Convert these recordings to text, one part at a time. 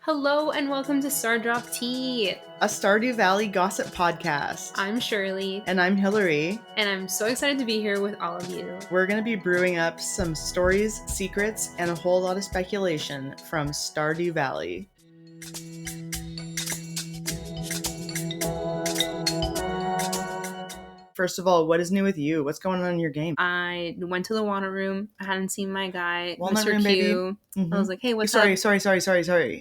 Hello and welcome to Stardrop Tea. A Stardew Valley gossip podcast. I'm Shirley. And I'm Hillary. And I'm so excited to be here with all of you. We're going to be brewing up some stories, secrets, and a whole lot of speculation from Stardew Valley. First of all, what is new with you? What's going on in your game? I went to the Walnut Room. I hadn't seen my guy, Walnut Mr. Room, Q. Mm-hmm. I was like, hey, what's sorry, up? Sorry.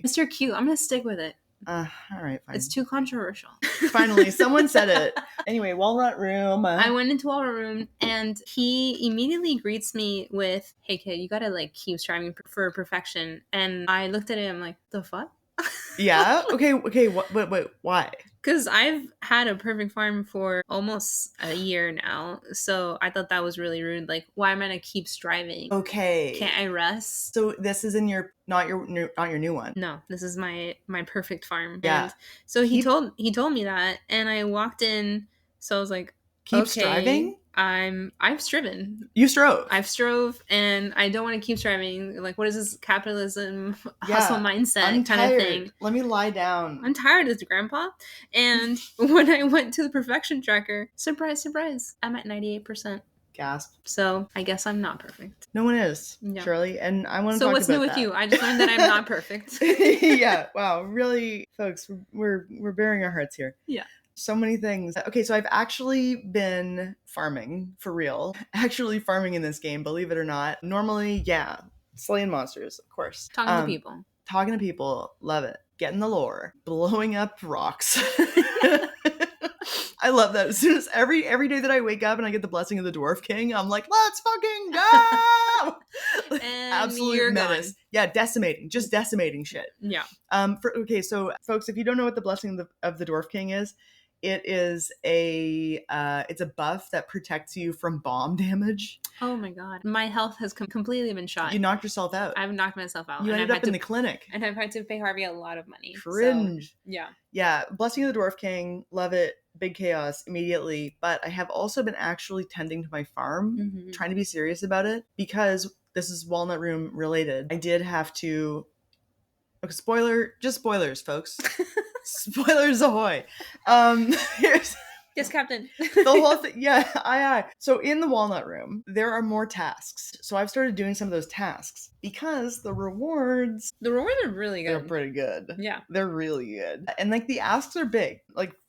Mr. Q, I'm going to stick with it. All right, fine. It's too controversial. Finally, someone said it. Anyway, Walnut Room. I went into Walnut Room and he immediately greets me with, hey kid, you gotta keep striving for perfection. And I looked at him like, the fuck? Yeah? Okay, wait, why? Because I've had a perfect farm for almost a year now. So I thought that was really rude. Like, why am I gonna keep striving? Okay. Can't I rest? So this is in your not your new one. No, this is my perfect farm. Yeah. And so he told me that, and I walked in. So I was like, keep striving? I've striven. You strove. I've strove, and I don't want to keep striving. Like, what is this capitalism hustle mindset kind of thing? Let me lie down. I'm tired as grandpa. And when I went to the perfection tracker, surprise, I'm at 98%. Gasp. So I guess I'm not perfect. No one is, Shirley, and I want to talk about that. So what's new with you? I just learned that I'm not perfect. Yeah, wow, really, folks, we're bearing our hearts here. Yeah. So many things. Okay, so I've actually been farming, for real. Actually farming in this game, believe it or not. Normally, yeah, slaying monsters, of course. Talking to people. Talking to people, love it. Getting the lore. Blowing up rocks. I love that. As soon as every day that I wake up and I get the blessing of the Dwarf King, I'm like, let's fucking go! Absolute menace. Gone. Yeah, decimating shit. Yeah. Okay, so folks, if you don't know what the blessing of the Dwarf King is, it is it's a buff that protects you from bomb damage. Oh my god. My health has completely been shot. You knocked yourself out. I've knocked myself out. You ended up in the clinic. And I've had to pay Harvey a lot of money. Cringe. So, yeah. Yeah. Blessing of the Dwarf King. Love it. Big chaos immediately. But I have also been actually tending to my farm, trying to be serious about it, because this is Walnut Room related. I did have to... Okay, spoilers, folks. Spoilers ahoy. Here's... Yes, Captain. The whole thing. Yeah, aye. So in the Walnut Room, there are more tasks. So I've started doing some of those tasks because the rewards are really good. They're pretty good. Yeah. They're really good. And the asks are big.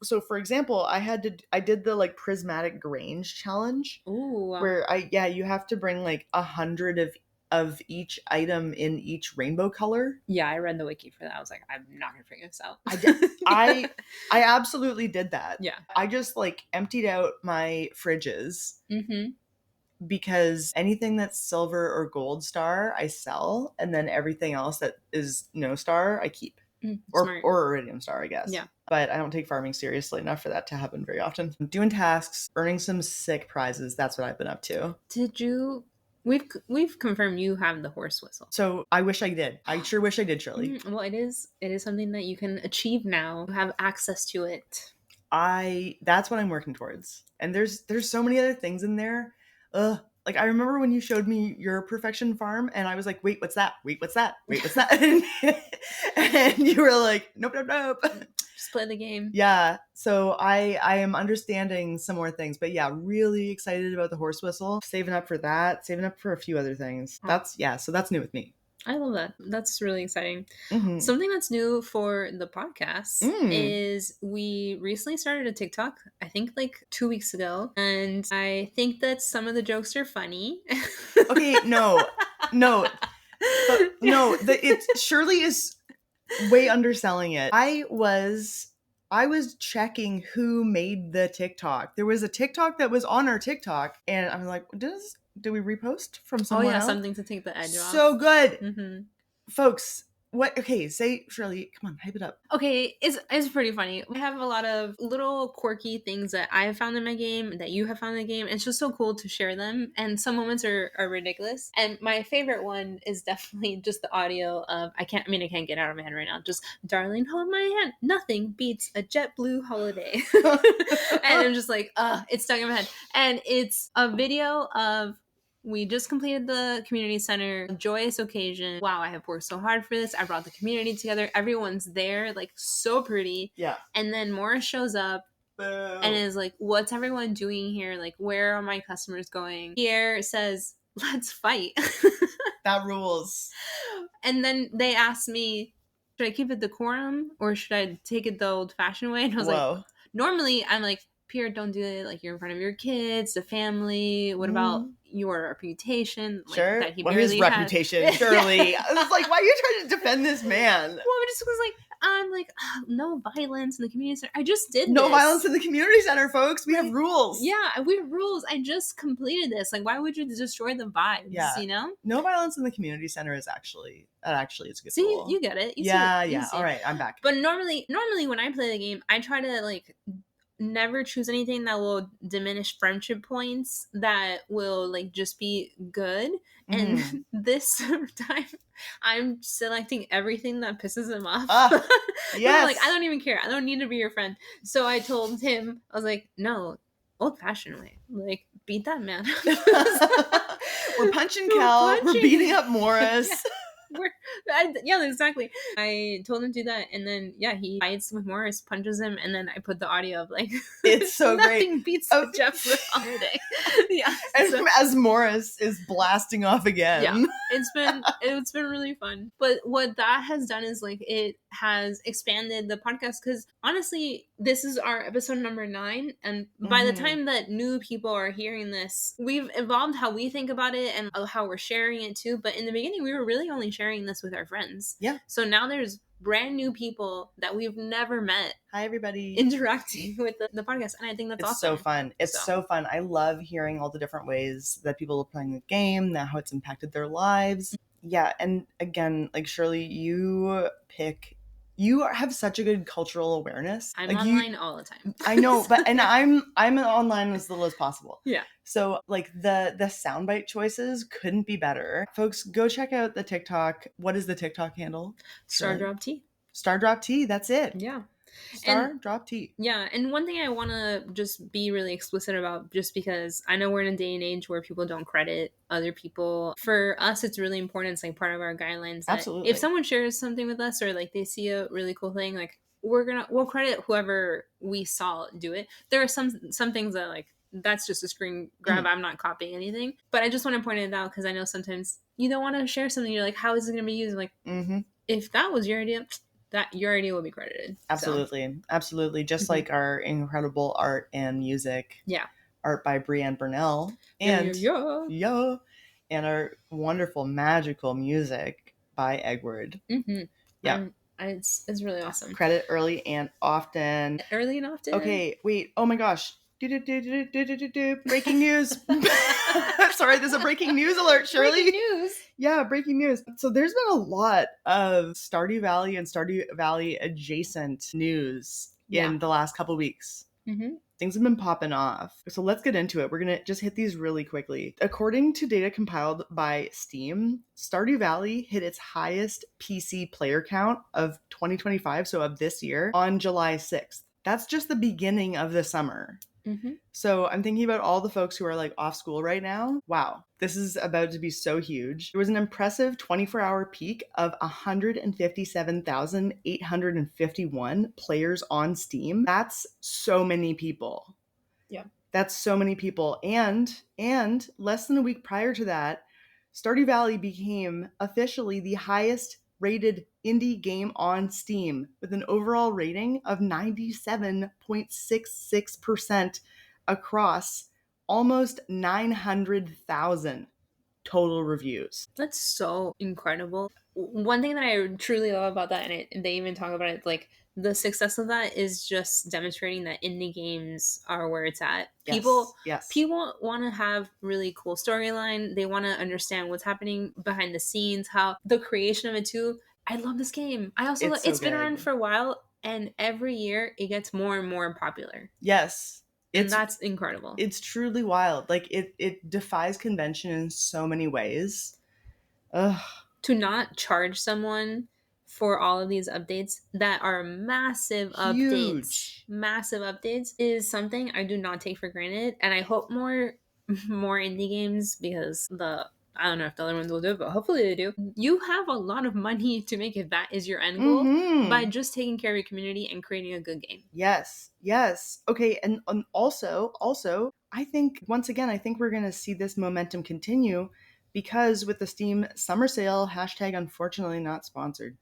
So for example, I did the prismatic Grange challenge. Ooh. Where you have to bring 100 of each item in each rainbow color. Yeah, I read the wiki for that. I was like, I'm not gonna figure this out. I absolutely did that. Yeah. I just emptied out my fridges because anything that's silver or gold star I sell, and then everything else that is no star I keep. Or iridium star, I guess. Yeah. But I don't take farming seriously enough for that to happen very often. I'm doing tasks, earning some sick prizes. That's what I've been up to. Did you... We've confirmed you have the horse whistle. So I wish I did. I sure wish I did, Shirley. Well, it is something that you can achieve now. You have access to it. That's what I'm working towards. And there's so many other things in there. I remember when you showed me your perfection farm, and I was like, wait, what's that? Wait, what's that? Wait, what's that? And you were like, nope. Just play the game. Yeah. So I am understanding some more things, but yeah, really excited about the horse whistle. Saving up for that, saving up for a few other things. So that's new with me. I love that. That's really exciting. Something that's new for the podcast is we recently started a TikTok, I think 2 weeks ago. And I think that some of the jokes are funny. Okay, no. It surely is way underselling it. I was checking who made the TikTok. There was a TikTok that was on our TikTok, and I'm like, did we repost from someone else? Something to take the edge off. So good. Folks, what? Okay, say, Shirley, come on, hype it up. Okay, it's pretty funny. We have a lot of little quirky things that I have found in my game, that you have found in the game. It's just so cool to share them, and some moments are ridiculous. And my favorite one is definitely just the audio of, I can't get it out of my head right now. Just, darling, hold my hand. Nothing beats a JetBlue holiday. And I'm just like, it's stuck in my head. And it's a video of We just completed the community center. Joyous occasion. Wow, I have worked so hard for this. I brought the community together. Everyone's there, like so pretty. Yeah. And then Morris shows up. Boo. And is like, what's everyone doing here? Like, where are my customers going? Pierre says, let's fight. That rules. And then they asked me, should I keep it decorum or should I take it the old-fashioned way? And I was like, normally I'm like, Pierre, don't do it. Like, you're in front of your kids, the family. What about your reputation? Like, sure. That he well, his reputation, surely. I was like, why are you trying to defend this man? Well, it just was like, I'm like, no violence in the community center. I just did no this. violence in the community center, folks. We have rules. Yeah, we have rules. I just completed this. Like, why would you destroy the vibes? Yeah. You know? No violence in the community center is actually is a good See, rule. you get it. You yeah, see it. yeah. All right, I'm back. But normally when I play the game, I try to like never choose anything that will diminish friendship points, that will like just be good. And this time I'm selecting everything that pisses him off. Yes. Like, I don't even care. I don't need to be your friend. So I told him, I was like, no, old-fashioned way. Like, beat that man. We're punching Cal. We're beating up Morris. Yeah, exactly. I told him to do that, and then he fights with Morris, punches him, and then I put the audio of like, it's so nothing great. beats Jeff the holiday. Yeah, and as Morris is blasting off again. Yeah, it's been really fun. But what that has done is like it has expanded the podcast, because honestly, this is our episode number 9, and by the time that new people are hearing this, we've evolved how we think about it and how we're sharing it too. But in the beginning, we were really only sharing this with our friends. Yeah. So now there's brand new people that we've never met. Hi, everybody. Interacting with the podcast. And I think that's awesome. It's so fun. It's so fun. I love hearing all the different ways that people are playing the game, how it's impacted their lives. Yeah. And again, like, Shirley, you have such a good cultural awareness. I'm like, online all the time. I know, but and I'm online as little as possible. Yeah. So like the soundbite choices couldn't be better. Folks, go check out the TikTok. What is the TikTok handle? Stardrop Tea. Stardrop Tea. That's it. Yeah. Stardrop Tea. Yeah. And one thing I want to just be really explicit about, just because I know we're in a day and age where people don't credit other people. For us, it's really important. It's like part of our guidelines. That absolutely. If someone shares something with us, or like they see a really cool thing, like we'll credit whoever we saw do it. There are some things that like, that's just a screen grab. I'm not copying anything. But I just want to point it out, because I know sometimes you don't want to share something. You're like, how is it going to be used? I'm like, if that was your idea, that your idea will be credited. Absolutely. Absolutely. Just like our incredible art and music. Yeah. Art by Brianne Burnell. And and our wonderful magical music by Eggward. Yeah. It's really awesome. Credit early and often. Early and often? Okay, wait. Oh my gosh. Breaking news. Sorry, there's a breaking news alert, Shirley. Breaking news. Yeah, breaking news. So there's been a lot of Stardew Valley and Stardew Valley adjacent news in the last couple weeks. Things have been popping off. So let's get into it. We're going to just hit these really quickly. According to data compiled by Steam, Stardew Valley hit its highest PC player count of 2025, so of this year, on July 6th. That's just the beginning of the summer. So I'm thinking about all the folks who are like off school right now. Wow, this is about to be so huge. There was an impressive 24-hour peak of 157,851 players on Steam. That's so many people. Yeah. That's so many people. And less than a week prior to that, Stardew Valley became officially the highest rated indie game on Steam, with an overall rating of 97.66% across almost 900,000 total reviews. That's so incredible. One thing that I truly love about that, and they even talk about it, like the success of that is just demonstrating that indie games are where it's at. People want to have really cool storyline. They want to understand what's happening behind the scenes, how the creation of it too. I love this game. I also it's been around for a while, and every year it gets more and more popular. Yes. And that's incredible. It's truly wild. Like it defies convention in so many ways. Ugh. To not charge someone for all of these updates that are massive updates is something I do not take for granted, and I hope more more indie games because I don't know if the other ones will do it, but hopefully they do. You have a lot of money to make if that is your end goal by just taking care of your community and creating a good game. Yes. Okay, and also, I think, once again, I think we're going to see this momentum continue because with the Steam summer sale, hashtag unfortunately not sponsored.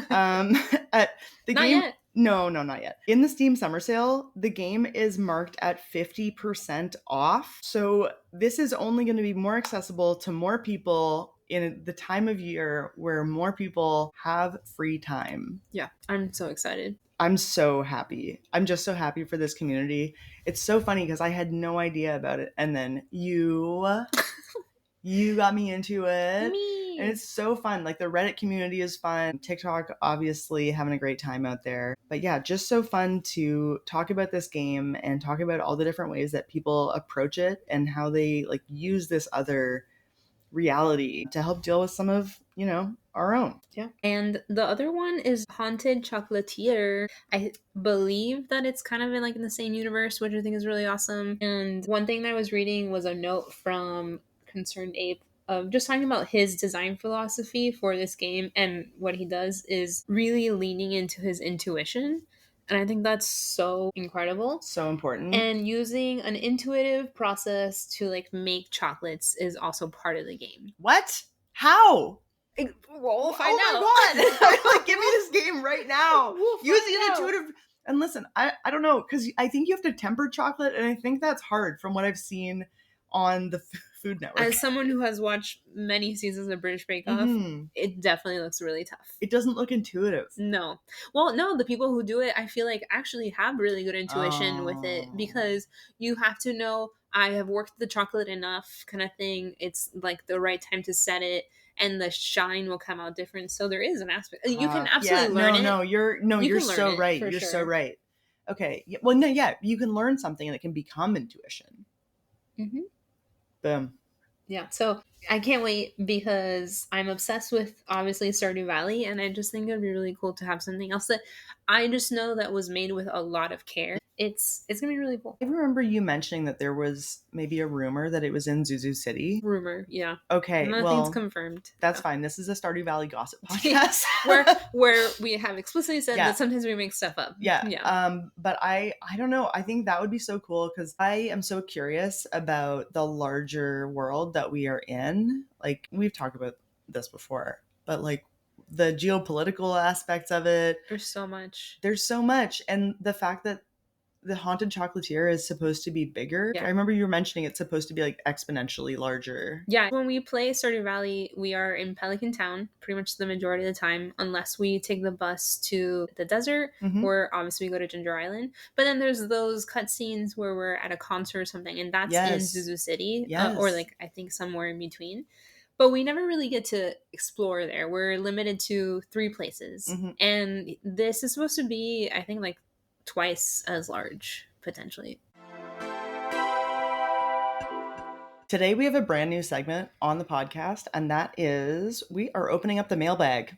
At the Not game, yet. No, not yet. In the Steam summer sale, the game is marked at 50% off. So this is only going to be more accessible to more people in the time of year where more people have free time. Yeah, I'm so excited. I'm so happy. I'm just so happy for this community. It's so funny because I had no idea about it. And then you got me into it. Me. And it's so fun. Like, the Reddit community is fun. TikTok, obviously, having a great time out there. But yeah, just so fun to talk about this game and talk about all the different ways that people approach it and how they like use this other reality to help deal with some of, our own. Yeah. And the other one is Haunted Chocolatier. I believe that it's kind of in the same universe, which I think is really awesome. And one thing that I was reading was a note from Concerned Ape of just talking about his design philosophy for this game, and what he does is really leaning into his intuition. And I think that's so incredible. So important. And using an intuitive process to make chocolates is also part of the game. What? How? We'll find out. Oh my god! Give me this game right now. Using an intuitive. And listen, I don't know, because I think you have to temper chocolate, and I think that's hard from what I've seen on the Food Network. As someone who has watched many seasons of British Bake Off, it definitely looks really tough. It doesn't look intuitive. No. Well, no, the people who do it, I feel like actually have really good intuition with it, because you have to know, I have worked the chocolate enough kind of thing. It's like the right time to set it, and the shine will come out different. So there is an aspect. You can absolutely learn it. You're so right. You're so right. Okay. Well, no, yeah, you can learn something and it can become intuition. Mm-hmm. Boom. Yeah, so I can't wait because I'm obsessed with, obviously, Stardew Valley, and I just think it would be really cool to have something else that I just know that was made with a lot of care. It's going to be really cool. I remember you mentioning that there was maybe a rumor that it was in Zuzu City. Rumor, yeah. Okay, Nothing's confirmed. That's fine. This is a Stardew Valley gossip podcast. where we have explicitly said that sometimes we make stuff up. Yeah. But I don't know. I think that would be so cool because I am so curious about the larger world that we are in. Like, we've talked about this before, but like the geopolitical aspects of it. There's so much. And the fact that the Haunted Chocolatier is supposed to be bigger. Yeah. I remember you were mentioning it's supposed to be like exponentially larger. Yeah. When we play Stardew Valley, we are in Pelican Town pretty much the majority of the time, unless we take the bus to the desert, or obviously we go to Ginger Island. But then there's those cutscenes where we're at a concert or something, and that's in Zuzu City, or I think somewhere in between. But we never really get to explore there. We're limited to 3 places. And this is supposed to be, I think, twice as large, potentially. Today we have a brand new segment on the podcast, and that is we are opening up the mailbag.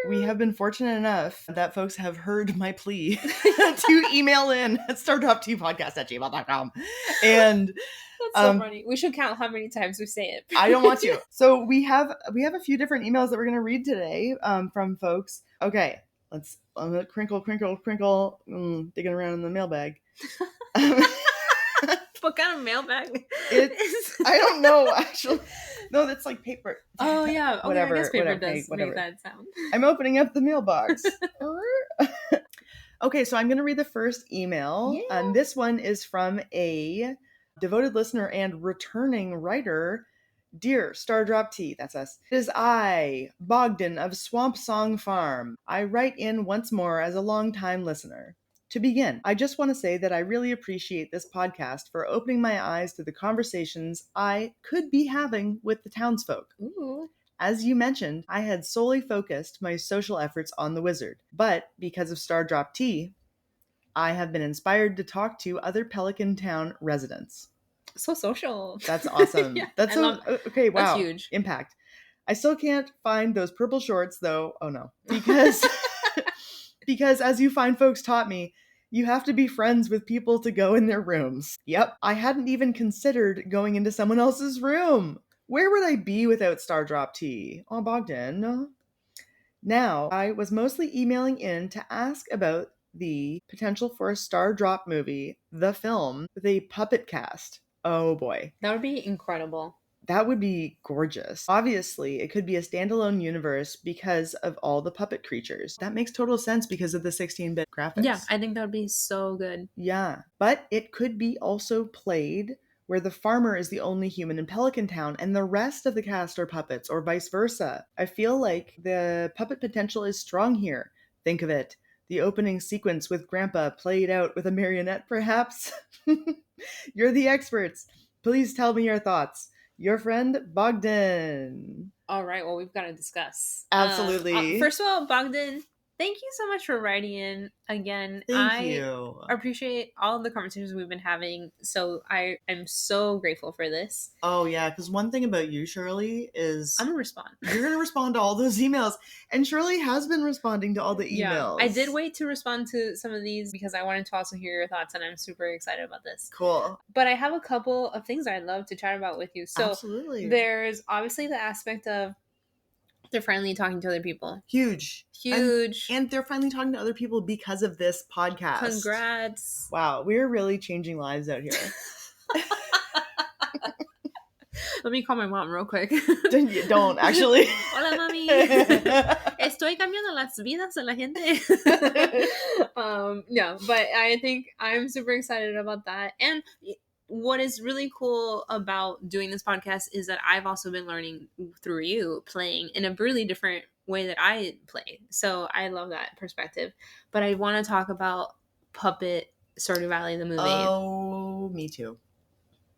We have been fortunate enough that folks have heard my plea to email in at startuptpodcast@gmail.com. And that's so funny. We should count how many times we say it. I don't want to. So we have a few different emails that we're going to read today from folks. Okay. Let's crinkle, digging around in the mailbag. What kind of mailbag? I don't know, actually. No, that's like paper. Oh, yeah. Okay, whatever. I guess paper does make that sound. I'm opening up the mailbox. Okay, so I'm going to read the first email. Yeah. And this one is from a devoted listener and returning writer. Dear Stardrop T, that's us. It is I, Bogdan of Swamp Song Farm. I write in once more as a long-time listener. To begin, I just want to say that I really appreciate this podcast for opening my eyes to the conversations I could be having with the townsfolk. Ooh. As you mentioned, I had solely focused my social efforts on the wizard, but because of Stardrop T, I have been inspired to talk to other Pelican Town residents. So social. That's awesome. Yeah, that's so okay. Wow, that's huge impact. I still can't find those purple shorts though. Oh no, because as you fine folks taught me, You have to be friends with people to go in their rooms. Yep, I hadn't even considered going into someone else's room. Where would I be without Stardrop Tea? Oh, Bogdan. Now, I was mostly emailing in to ask about the potential for a Stardrop movie, the film, with a puppet cast. Oh boy. That would be incredible. That would be gorgeous. Obviously, it could be a standalone universe because of all the puppet creatures. That makes total sense because of the 16-bit graphics. Yeah, I think that would be so good. Yeah, but it could be also played where the farmer is the only human in Pelican Town and the rest of the cast are puppets, or vice versa. I feel like the puppet potential is strong here. Think of it. The opening sequence with Grandpa played out with a marionette, perhaps? You're the experts. Please tell me your thoughts. Your friend, Bogdan. All right, well, we've got to discuss. Absolutely. First of all, Bogdan, thank you so much for writing in again. Thank you. I appreciate all of the conversations we've been having. So I am so grateful for this. Oh, yeah, because one thing about you, Shirley, is I'm going to respond. You're going to respond to all those emails. And Shirley has been responding to all the emails. Yeah, I did wait to respond to some of these because I wanted to also hear your thoughts, and I'm super excited about this. Cool. But I have a couple of things I'd love to chat about with you. So Absolutely. There's obviously the aspect of they're finally talking to other people. Huge. And they're finally talking to other people because of this podcast. Congrats. Wow, we're really changing lives out here. Let me call my mom real quick. Don't actually. Hola, mami. Estoy cambiando las vidas de la gente. No, but I think I'm super excited about that. And what is really cool about doing this podcast is that I've also been learning through you playing in a really different way that I play. So I love that perspective. But I want to talk about Puppet Stardew Valley, the movie. Oh, me too.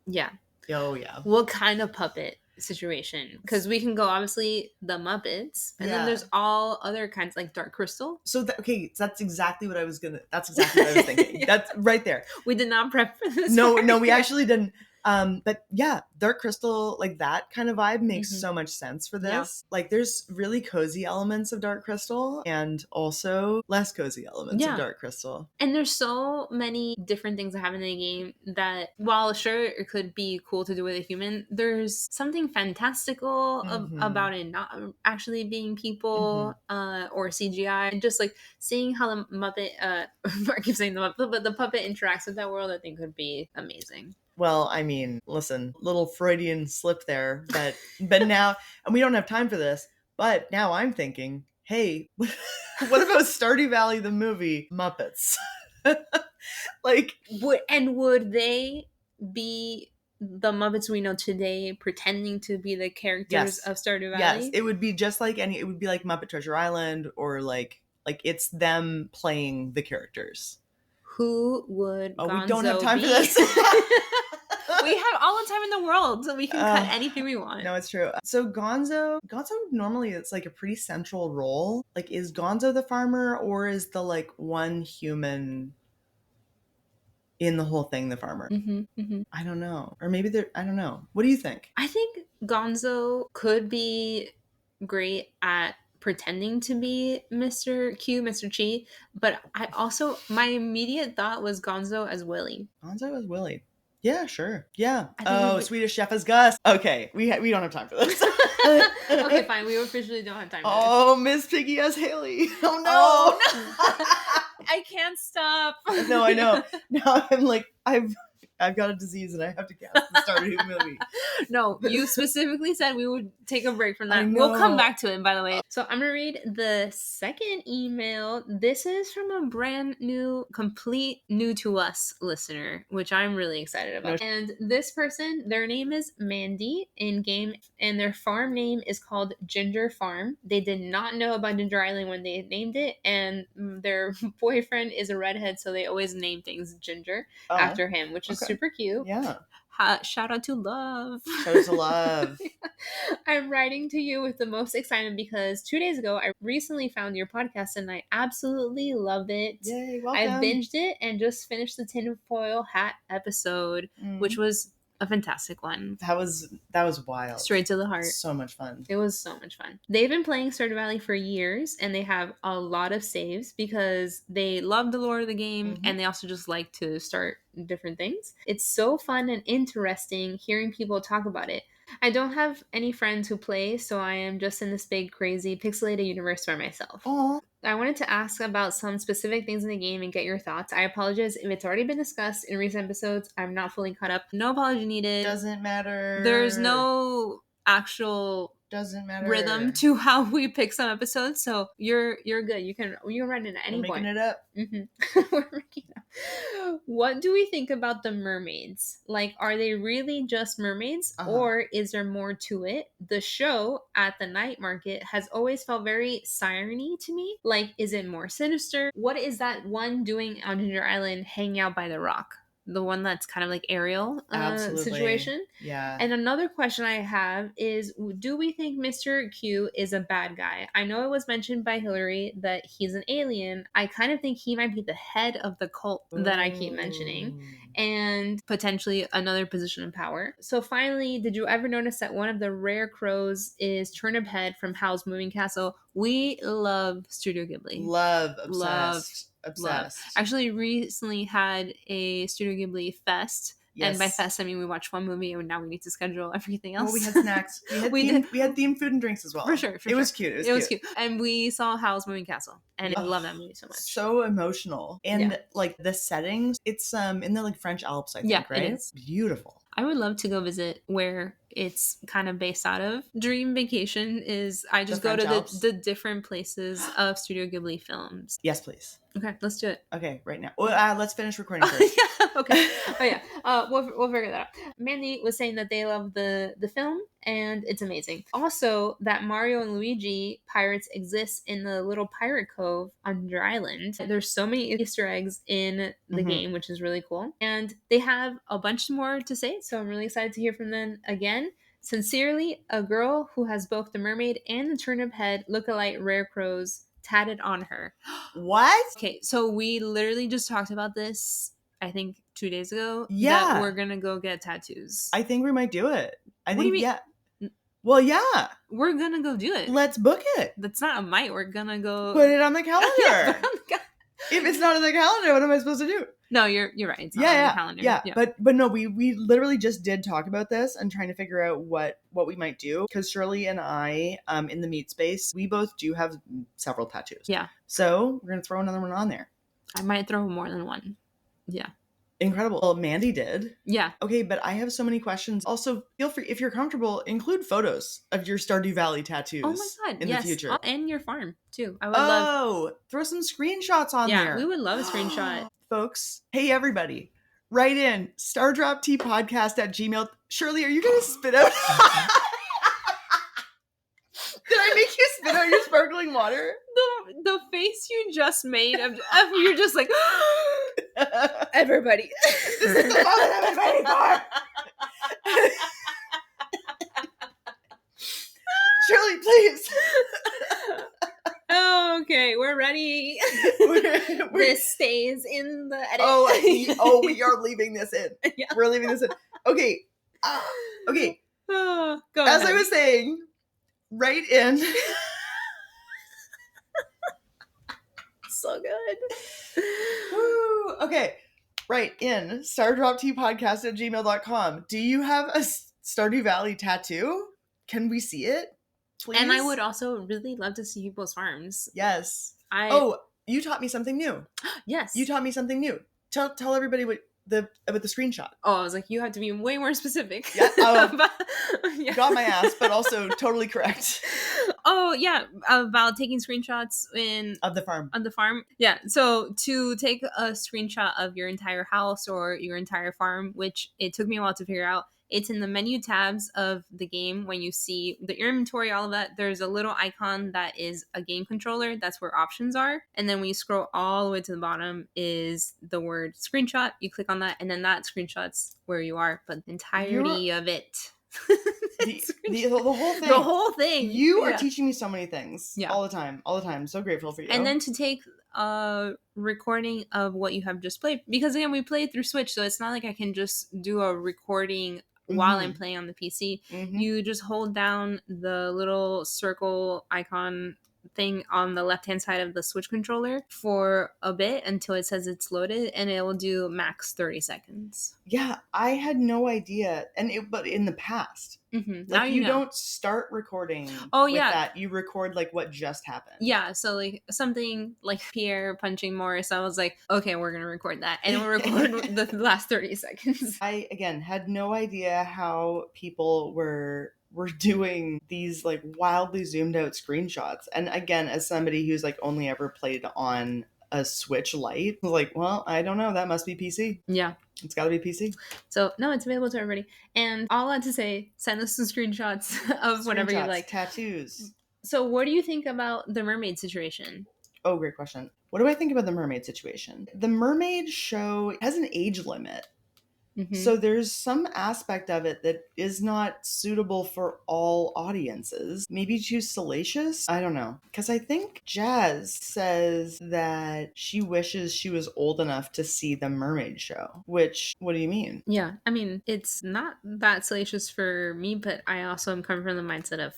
Yeah. Oh, yeah. What kind of puppet situation? Because we can go, obviously, the Muppets, and then there's all other kinds, like Dark Crystal. So, that's exactly what I was thinking. Yeah. That's right there. We did not prep for this. No, we actually didn't. But yeah, Dark Crystal, like that kind of vibe makes so much sense for this. Yeah. Like there's really cozy elements of Dark Crystal and also less cozy elements of Dark Crystal. And there's so many different things that happen in the game that while sure it could be cool to do with a human, there's something fantastical about it not actually being people or CGI. And just like seeing how the Muppet, I keep saying the Muppet, but the puppet interacts with that world, I think could be amazing. Well, I mean, listen, little Freudian slip there, but now, and we don't have time for this, but now I'm thinking, hey, what about Stardew Valley, the movie, Muppets? Like, would they be the Muppets we know today pretending to be the characters of Stardew Valley? Yes, it would be just like it would be like Muppet Treasure Island, or like it's them playing the characters. Who would Gonzo we don't have time be? for this. We have all the time in the world, so we can cut anything we want. No, it's true. So Gonzo normally it's like a pretty central role. Like, is Gonzo the farmer, or is the like one human in the whole thing the farmer? I don't know. Or maybe I don't know. What do you think? I think Gonzo could be great at pretending to be Mr. Q, Mr. Chi, but my immediate thought was Gonzo as Willy. Gonzo as Willy. Yeah, sure. Yeah. Swedish Chef as Gus. Okay, we don't have time for this. Okay, fine. We officially don't have time for this. Oh, Miss Piggy as Haley. Oh, no. Oh, no. I can't stop. No, I know. Now I'm like, I've got a disease and I have to cast the Stardew movie. No, you specifically said we would take a break from that. We'll come back to it, by the way. So I'm going to read the second email. This is from a brand new, complete new to us listener, which I'm really excited about. And this person, their name is Mandy in game, and their farm name is called Ginger Farm. They did not know about Ginger Island when they named it, and their boyfriend is a redhead, so they always name things Ginger after him, which is super cute. Yeah. Shout out to Love. Shout out to Love. I'm writing to you with the most excitement because 2 days ago, I recently found your podcast and I absolutely love it. Yay, welcome. I binged it and just finished the tinfoil hat episode, which was a fantastic one. That was wild. Straight to the heart. So much fun. It was so much fun. They've been playing Stardew Valley for years, and they have a lot of saves because they love the lore of the game, and they also just like to start different things. It's so fun and interesting hearing people talk about it. I don't have any friends who play, so I am just in this big, crazy, pixelated universe by myself. Aww. I wanted to ask about some specific things in the game and get your thoughts. I apologize if it's already been discussed in recent episodes. I'm not fully caught up. No apology needed. Doesn't matter. There's no actual rhythm to how we pick some episodes, so you're good. You can write it at any point. Making it up. We're making it up. What do we think about the mermaids? Like, are they really just mermaids, or is there more to it? The show at the night market has always felt very siren-y to me. Like, is it more sinister? What is that one doing on Ginger Island hanging out by the rock? The one that's kind of like Ariel situation. Yeah. And another question I have is, do we think Mr. Q is a bad guy? I know it was mentioned by Hillary that he's an alien. I kind of think he might be the head of the cult that I keep mentioning, and potentially another position of power. So finally, did you ever notice that one of the rare crows is Turnip Head from Howl's Moving Castle? We love Studio Ghibli. Obsessed. Actually recently had a Studio Ghibli fest. Yes. And by fest, I mean we watched one movie and now we need to schedule everything else. Well, we had snacks. We had themed food and drinks as well. For sure. It was cute. It was cute. And we saw Howl's Moving Castle. And I love that movie so much. So emotional. And like the settings, it's in the like French Alps, I think, right? It is. Beautiful. I would love to go visit where it's kind of based out of. Dream vacation is I just go to the different places of Studio Ghibli films. Yes, please. Okay, let's do it. Okay, right now. Well, let's finish recording first. Okay. Oh yeah. We'll figure that out. Mandy was saying that they love the film and it's amazing. Also, that Mario and Luigi pirates exist in the little pirate cove on Ginger Island. There's so many Easter eggs in the game, which is really cool. And they have a bunch more to say, so I'm really excited to hear from them again. Sincerely, a girl who has both the mermaid and the turnip head look-alike rare crows tatted on her. What? Okay, so we literally just talked about this, I think 2 days ago. Yeah. That we're gonna go get tattoos. I think we might do it. What do you mean? Yeah. Well, yeah. We're gonna go do it. Let's book it. That's not a might. We're gonna go put it on the calendar. If it's not on the calendar, what am I supposed to do? No, you're right. It's not on the calendar. Yeah. But no, we literally just did talk about this and trying to figure out what we might do, because Shirley and I, in the meat space, we both do have several tattoos. Yeah. So we're gonna throw another one on there. I might throw more than one. Yeah. Incredible. Well, Mandy did. Yeah. Okay, but I have so many questions. Also, feel free, if you're comfortable, include photos of your Stardew Valley tattoos. Oh my god, in the future. And your farm too. I would love. Throw some screenshots on there. Yeah, we would love a screenshot. Folks, hey everybody, write in stardroptpodcast@gmail. Shirley, are you gonna spit out? Did I make you spit out your sparkling water? The face you just made of you're just like everybody. This is the moment I've been waiting for. Shirley, please. Okay, we're ready. This stays in the edit. We are leaving this in. Yeah. We're leaving this in. Okay. Okay. Go As ahead. I was saying, write in. So good. Woo. Okay. Write in stardroptpodcast@gmail.com. Do you have a Stardew Valley tattoo? Can we see it? Please? And I would also really love to see people's farms. Yes. You taught me something new. Yes. You taught me something new. Tell everybody about the screenshot. Oh, I was like, you have to be way more specific. Yeah. Got my ass, but also totally correct. Oh, yeah. About taking screenshots of the farm. On the farm. Yeah. So to take a screenshot of your entire house or your entire farm, which it took me a while to figure out, it's in the menu tabs of the game. When you see the inventory, all of that, there's a little icon that is a game controller. That's where options are. And then when you scroll all the way to the bottom is the word screenshot. You click on that, and then that screenshots where you are, but the entirety of it. the whole thing. The whole thing. You are teaching me so many things. Yeah. All the time. So grateful for you. And then to take a recording of what you have just played, because again, we played through Switch, so it's not like I can just do a recording while I'm playing on the PC. Mm-hmm. You just hold down the little circle icon thing on the left hand side of the Switch controller for a bit until it says it's loaded, and it will do max 30 seconds. Yeah, I had no idea. But in the past, Now like you know. don't start recording with that. You record like what just happened. Yeah, so like something like Pierre punching Morris, I was like, okay, we're gonna record that, and we'll record the last 30 seconds. I again had no idea how people were doing these like wildly zoomed out screenshots. And again, as somebody who's like only ever played on a Switch Lite, I was like, well, I don't know, that must be PC. Yeah. It's gotta be PC. So no, it's available to everybody. And all I had to say, send us some screenshots of whatever you like. Tattoos. So what do you think about the mermaid situation? Oh, great question. What do I think about the mermaid situation? The mermaid show has an age limit. Mm-hmm. So there's some aspect of it that is not suitable for all audiences. Maybe too salacious? I don't know. Because I think Jazz says that she wishes she was old enough to see the mermaid show. Which, what do you mean? Yeah, I mean, it's not that salacious for me, but I also am coming from the mindset of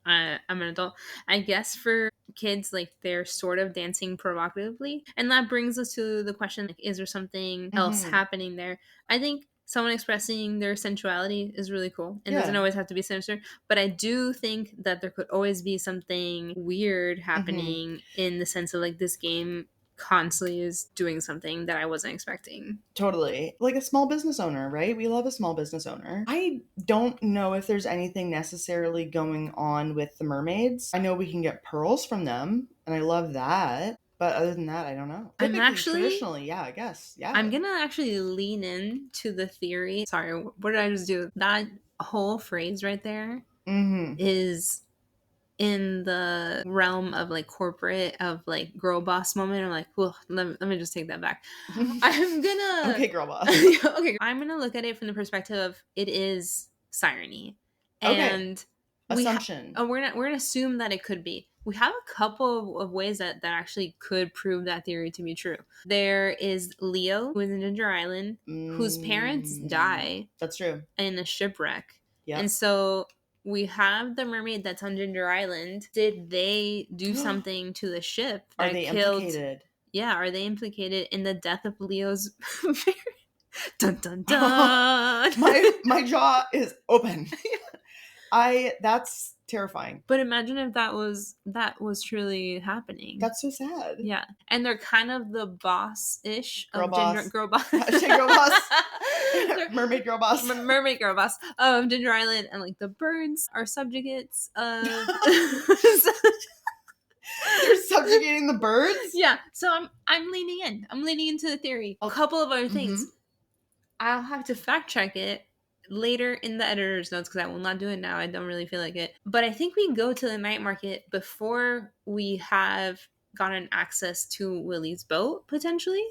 I'm an adult. I guess for kids, like, they're sort of dancing provocatively. And that brings us to the question, like, is there something else happening there? I think someone expressing their sensuality is really cool. It doesn't always have to be sinister. But I do think that there could always be something weird happening in the sense of, like, this game constantly is doing something that I wasn't expecting. Totally. Like a small business owner, right? We love a small business owner. I don't know if there's anything necessarily going on with the mermaids. I know we can get pearls from them, and I love that. But other than that, I don't know. Traditionally, yeah, I guess. Yeah. I'm gonna actually lean in to the theory. Sorry, what did I just do? That whole phrase right there is in the realm of like corporate, of like girl boss moment. I'm like, well, let me just take that back. I'm gonna okay, girl boss. Okay, I'm gonna look at it from the perspective of it is sireny, and assumption. We're gonna assume that it could be. We have a couple of ways that actually could prove that theory to be true. There is Leo, who is in Ginger Island, whose parents die. That's true. In a shipwreck. Yeah. And so we have the mermaid that's on Ginger Island. Did they do something to the ship that Are they killed? Implicated? Yeah, are they implicated in the death of Leo's parents? Dun dun dun. my jaw is open. That's terrifying. But imagine if that was truly happening. That's so sad. Yeah. And they're kind of the boss-ish girl of boss. Girl boss. Girl boss. Mermaid girl boss. Mermaid girl boss of Ginger Island, and like the birds are subjugates of You're subjugating the birds? Yeah. So I'm leaning in. I'm leaning into the theory. A couple of other things. I'll have to fact check it later in the editor's notes because I will not do it now. I don't really feel like it. But I think we go to the night market before we have gotten access to Willy's boat, potentially.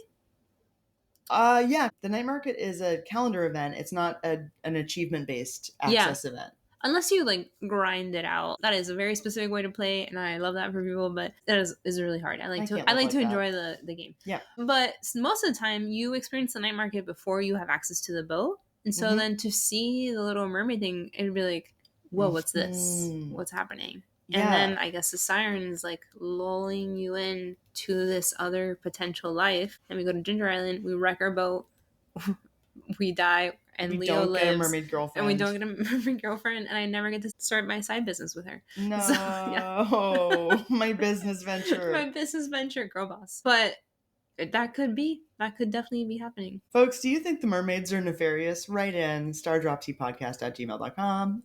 Yeah. The night market is a calendar event. It's not an achievement-based access event. Unless you like grind it out. That is a very specific way to play, and I love that for people, but that is really hard. I like to enjoy the game. Yeah. But most of the time you experience the night market before you have access to the boat. And so then to see the Little Mermaid thing, it'd be like, whoa, what's this? What's happening? Yeah. And then I guess the siren is like lulling you in to this other potential life. And we go to Ginger Island, we wreck our boat, we die, and Leo lives. Get a mermaid girlfriend. And we don't get a mermaid girlfriend, and I never get to start my side business with her. No. So, yeah. My business venture. My business venture, girl boss. But that could definitely be happening. Folks, do you think the mermaids are nefarious? Write in stardroptpodcast@gmail.com.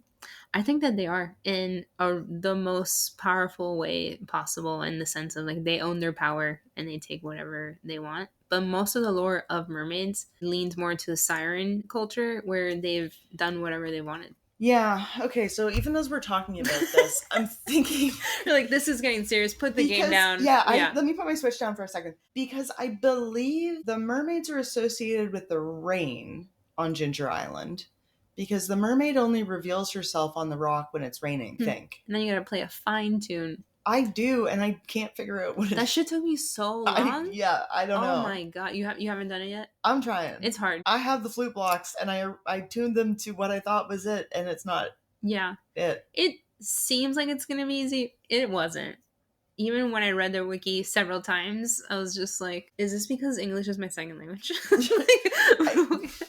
I think that they are in the most powerful way possible, in the sense of like they own their power and they take whatever they want. But most of the lore of mermaids leans more into the siren culture, where they've done whatever they wanted. Yeah. Okay. So even as we're talking about this, I'm thinking, you're like, this is getting serious. Put the game down. Yeah. Let me put my Switch down for a second, because I believe the mermaids are associated with the rain on Ginger Island, because the mermaid only reveals herself on the rock when it's raining. Think. And then you gotta play a fine tune. I do, and I can't figure out what it That is. shit took me so long. I don't know. Oh my god, you haven't done it yet? I'm trying. It's hard. I have the flute blocks, and I tuned them to what I thought was it, and it's not. Yeah. It seems like it's gonna be easy. It wasn't. Even when I read their wiki several times, I was just like, is this because English is my second language?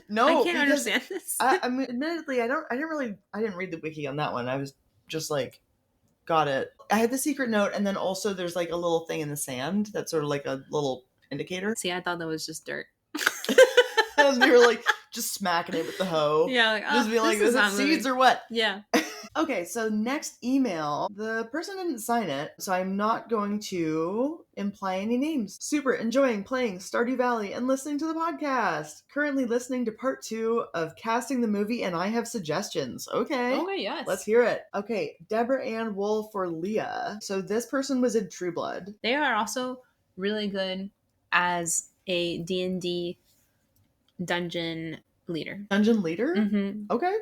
No, I can't understand this. I mean, admittedly, I didn't read the wiki on that one. I was just like, got it. I had the secret note, and then also there's like a little thing in the sand that's sort of like a little indicator. See, I thought that was just dirt. And they were like just smacking it with the hoe. Yeah, like, just be like, is it seeds or what? Yeah. Okay, so next email, the person didn't sign it, so I'm not going to imply any names. Super enjoying playing Stardew Valley and listening to the podcast. Currently listening to part 2 of casting the movie, and I have suggestions. Okay, yes. Let's hear it. Okay, Deborah Ann Wool for Leah. So this person was in True Blood. They are also really good as a D&D dungeon leader. Dungeon leader? Mm-hmm. Okay.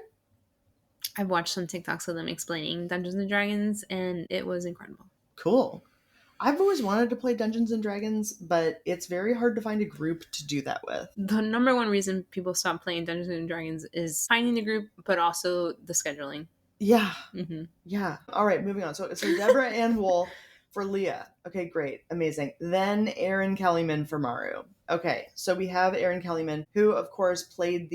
I've watched some TikToks of them explaining Dungeons and Dragons, and it was incredible. Cool. I've always wanted to play Dungeons and Dragons, but it's very hard to find a group to do that with. The number one reason people stop playing Dungeons and Dragons is finding the group, but also the scheduling. Yeah. Mm-hmm. Yeah. All right, moving on. So Deborah Ann Wool for Leah. Okay, great. Amazing. Then Aaron Kellyman for Maru. Okay, so we have Aaron Kellyman, who, of course, played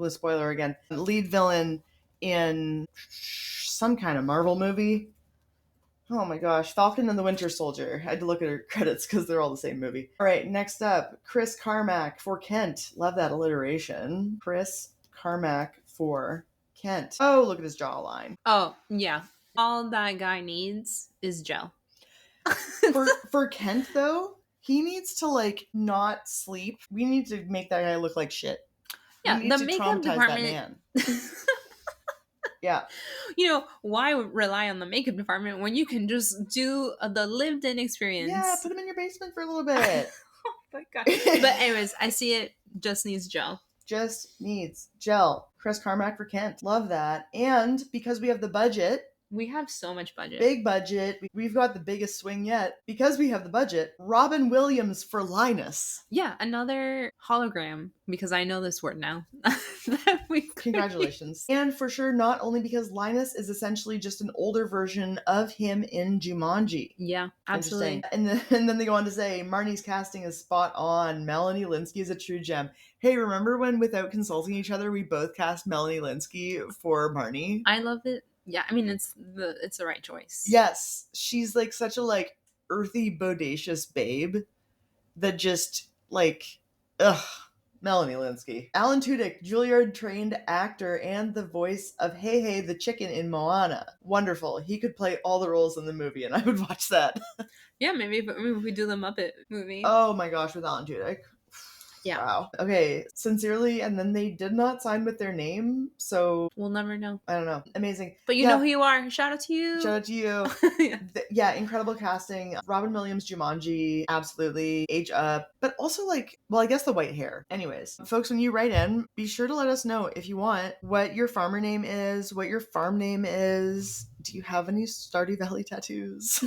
spoiler again, lead villain in some kind of Marvel movie. Oh my gosh, Falcon and the Winter Soldier. I had to look at her credits because they're all the same movie. All right, next up, Chris Carmack for Kent. Love that alliteration. Chris Carmack for Kent. Oh, look at his jawline. Oh, yeah. All that guy needs is gel. for Kent, though, he needs to, like, not sleep. We need to make that guy look like shit. Yeah, the makeup department. Yeah. You know, why rely on the makeup department when you can just do the lived-in experience? Yeah, put him in your basement for a little bit. Oh my god. But anyways, I see it. Just needs gel. Just needs gel. Chris Carmack for Kent. Love that. And because we have the budget, we have so much budget. Big budget. We've got the biggest swing yet. Because we have the budget, Robin Williams for Linus. Yeah, another hologram, because I know this word now. Congratulations. And for sure, not only because Linus is essentially just an older version of him in Jumanji. Yeah, absolutely. And then they go on to say, Marnie's casting is spot on. Melanie Lynskey is a true gem. Hey, remember when, without consulting each other, we both cast Melanie Lynskey for Marnie? I love it. Yeah, I mean, it's the right choice. Yes, she's like such a like earthy, bodacious babe that just like, Melanie Lynskey. Alan Tudyk, Juilliard-trained actor and the voice of Hey Hey the chicken in Moana. Wonderful. He could play all the roles in the movie, and I would watch that. Yeah, maybe if we do the Muppet movie. Oh my gosh, with Alan Tudyk. Yeah. Wow. Okay. Sincerely, and then they did not sign with their name, so we'll never know. I don't know. Amazing. But you know who you are. Shout out to you. Shout out to you. Yeah, incredible casting. Robin Williams, Jumanji, absolutely. Age up. But also like, well, I guess the white hair. Anyways, folks, when you write in, be sure to let us know if you want what your farmer name is, what your farm name is. Do you have any Stardew Valley tattoos?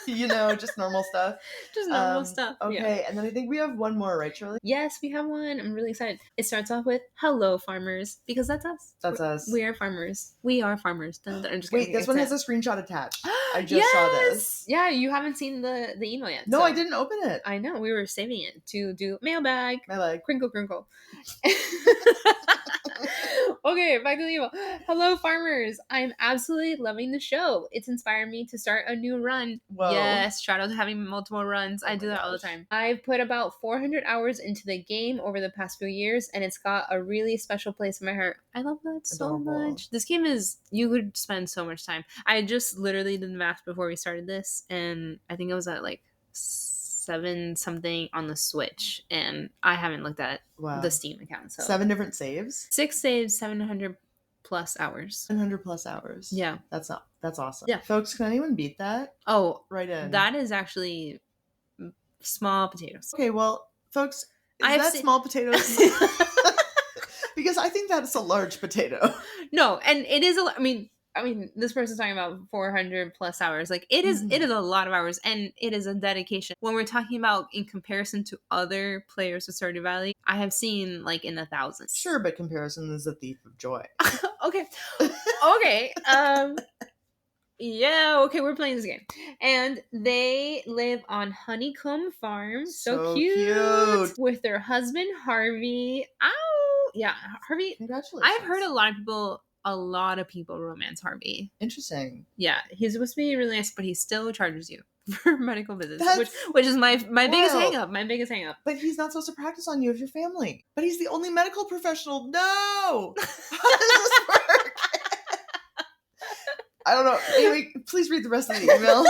You know, just normal stuff. Just normal stuff. Okay, and then I think we have one more, right, Shirley? Yes, we have one. I'm really excited. It starts off with, hello, farmers, because that's us. That's us. We are farmers. We are farmers. I'm just Wait, this one has a screenshot attached. I just saw this. Yeah, you haven't seen the email yet. No, so. I didn't open it. I know. We were saving it to do mailbag. Mailbag. Crinkle, crinkle. Okay, back to the email. Hello, farmers. I'm absolutely loving the show. It's inspired me to start a new run. Whoa. Yes, shout out to having multiple runs. I do that all the time. I've put about 400 hours into the game over the past few years, and it's got a really special place in my heart. I love that so much. This game is, you could spend so much time. I just literally did the math before we started this, and I think I was at like 7 something on the Switch, and I haven't looked at the Steam account. So 7 different saves? 6 saves, 700 plus hours. 700 plus hours. Yeah. That's awesome. Yeah. Folks, can anyone beat that? Oh, right in. That is actually small potatoes. Okay, well, folks, small potatoes? Because I think that's a large potato. No, and it is I mean, I mean, this person's talking about 400 plus hours. Like it is a lot of hours, and it is a dedication. When we're talking about in comparison to other players of Stardew Valley, I have seen like in the thousands. Sure, but comparison is a thief of joy. Okay. Yeah, okay, we're playing this game. And they live on Honeycomb Farm. So cute. With their husband, Harvey. Ow! Yeah, Harvey. Congratulations. I've heard a lot of people romance Harvey. Interesting. Yeah, he's supposed to be really nice, but he still charges you for medical visits, which is my biggest hang-up. My biggest hang-up. But he's not supposed to practice on you if you're family. But he's the only medical professional. No! How does this work? I don't know. Anyway, please read the rest of the email.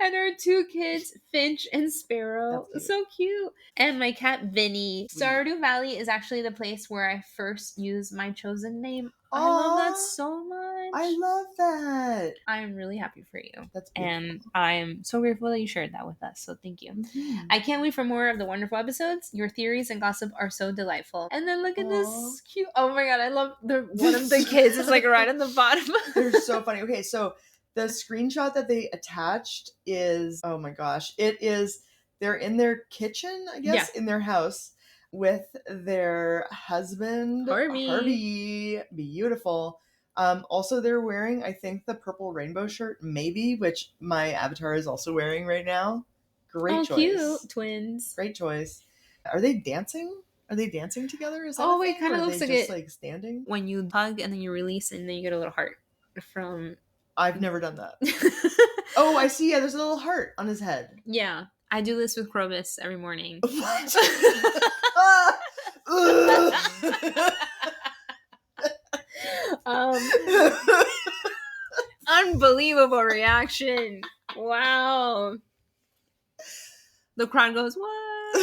And our 2 kids, Finch and Sparrow. Cute. So cute. And my cat, Vinny. Stardew Valley is actually the place where I first used my chosen name. Aww, I love that so much. I love that. I'm really happy for you. That's beautiful. And I am so grateful that you shared that with us. So thank you. Mm-hmm. I can't wait for more of the wonderful episodes. Your theories and gossip are so delightful. And then look at this cute. Oh my god, I love one of the kids is like right on the bottom. They're so funny. Okay, so the screenshot that they attached is, oh my gosh, they're in their kitchen, I guess, in their house with their husband, Harvey. Beautiful. Also, they're wearing, I think, the purple rainbow shirt, maybe, which my avatar is also wearing right now. Great choice. Cute. Twins. Great choice. Are they dancing? Are they dancing together? Is that it kind of looks like just like standing? When you hug and then you release and then you get a little heart from... I've never done that. Oh, I see. Yeah, there's a little heart on his head. Yeah. I do this with Krobus every morning. What? Unbelievable reaction. Wow. The crowd goes, what?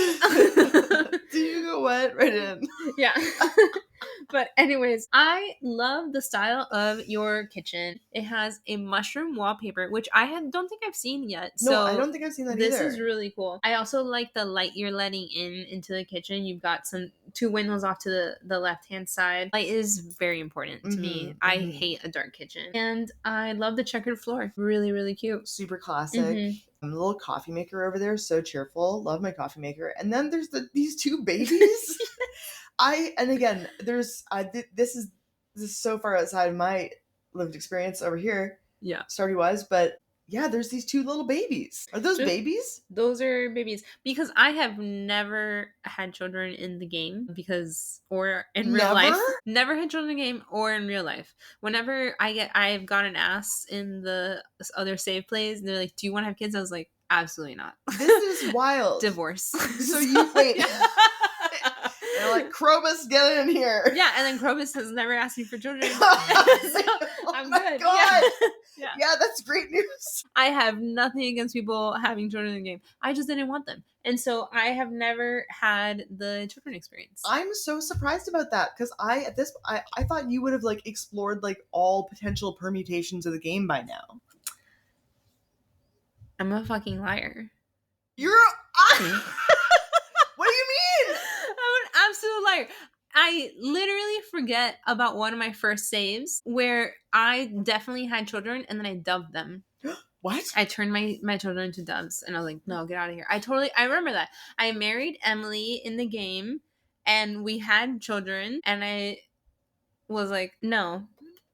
Do you go what? Right in. Yeah. But anyways, I love the style of your kitchen. It has a mushroom wallpaper, which don't think I've seen yet. No, I don't think I've seen that either. This is really cool. I also like the light you're letting into the kitchen. You've got 2 windows off to the left-hand side. Light is very important to me. I hate a dark kitchen. And I love the checkered floor. Really, really cute. Super classic. The little coffee maker over there, so cheerful. Love my coffee maker. And then there's these 2 babies. This is so far outside of my lived experience over here. Yeah. Stardew wise, but yeah, there's these 2 little babies. Are those babies? Those are babies. Because I have never had children in the game or in real life. Never had children in the game or in real life. Whenever I've gotten asked in the other save plays, and they're like, do you want to have kids? I was like, absolutely not. This is wild. Divorce. So you wait. They're like, Krobus, get in here. Yeah, and then Krobus has never asked me for children. So I'm good. God. Yeah, that's great news. I have nothing against people having children in the game. I just didn't want them. And so I have never had the children experience. I'm so surprised about that because I thought you would have like explored like all potential permutations of the game by now. I'm a fucking liar. You're what do you mean? I'm an absolute liar. I literally forget about one of my first saves where I definitely had children and then I dubbed them. What? I turned my children into doves and I was like, no, get out of here. I remember that. I married Emily in the game and we had children and I was like, no,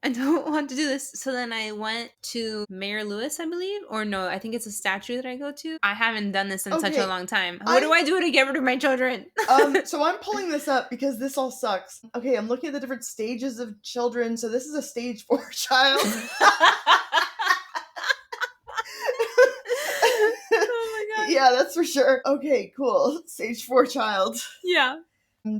I don't want to do this. So then I went to Mayor Lewis, I believe. Or no, I think it's a statue that I go to. I haven't done this in such a long time. What do I do to get rid of my children? So I'm pulling this up because this all sucks. Okay, I'm looking at the different stages of children. So this is a stage 4 child. Oh my god. Yeah, that's for sure. Okay, cool. Stage 4 child. Yeah.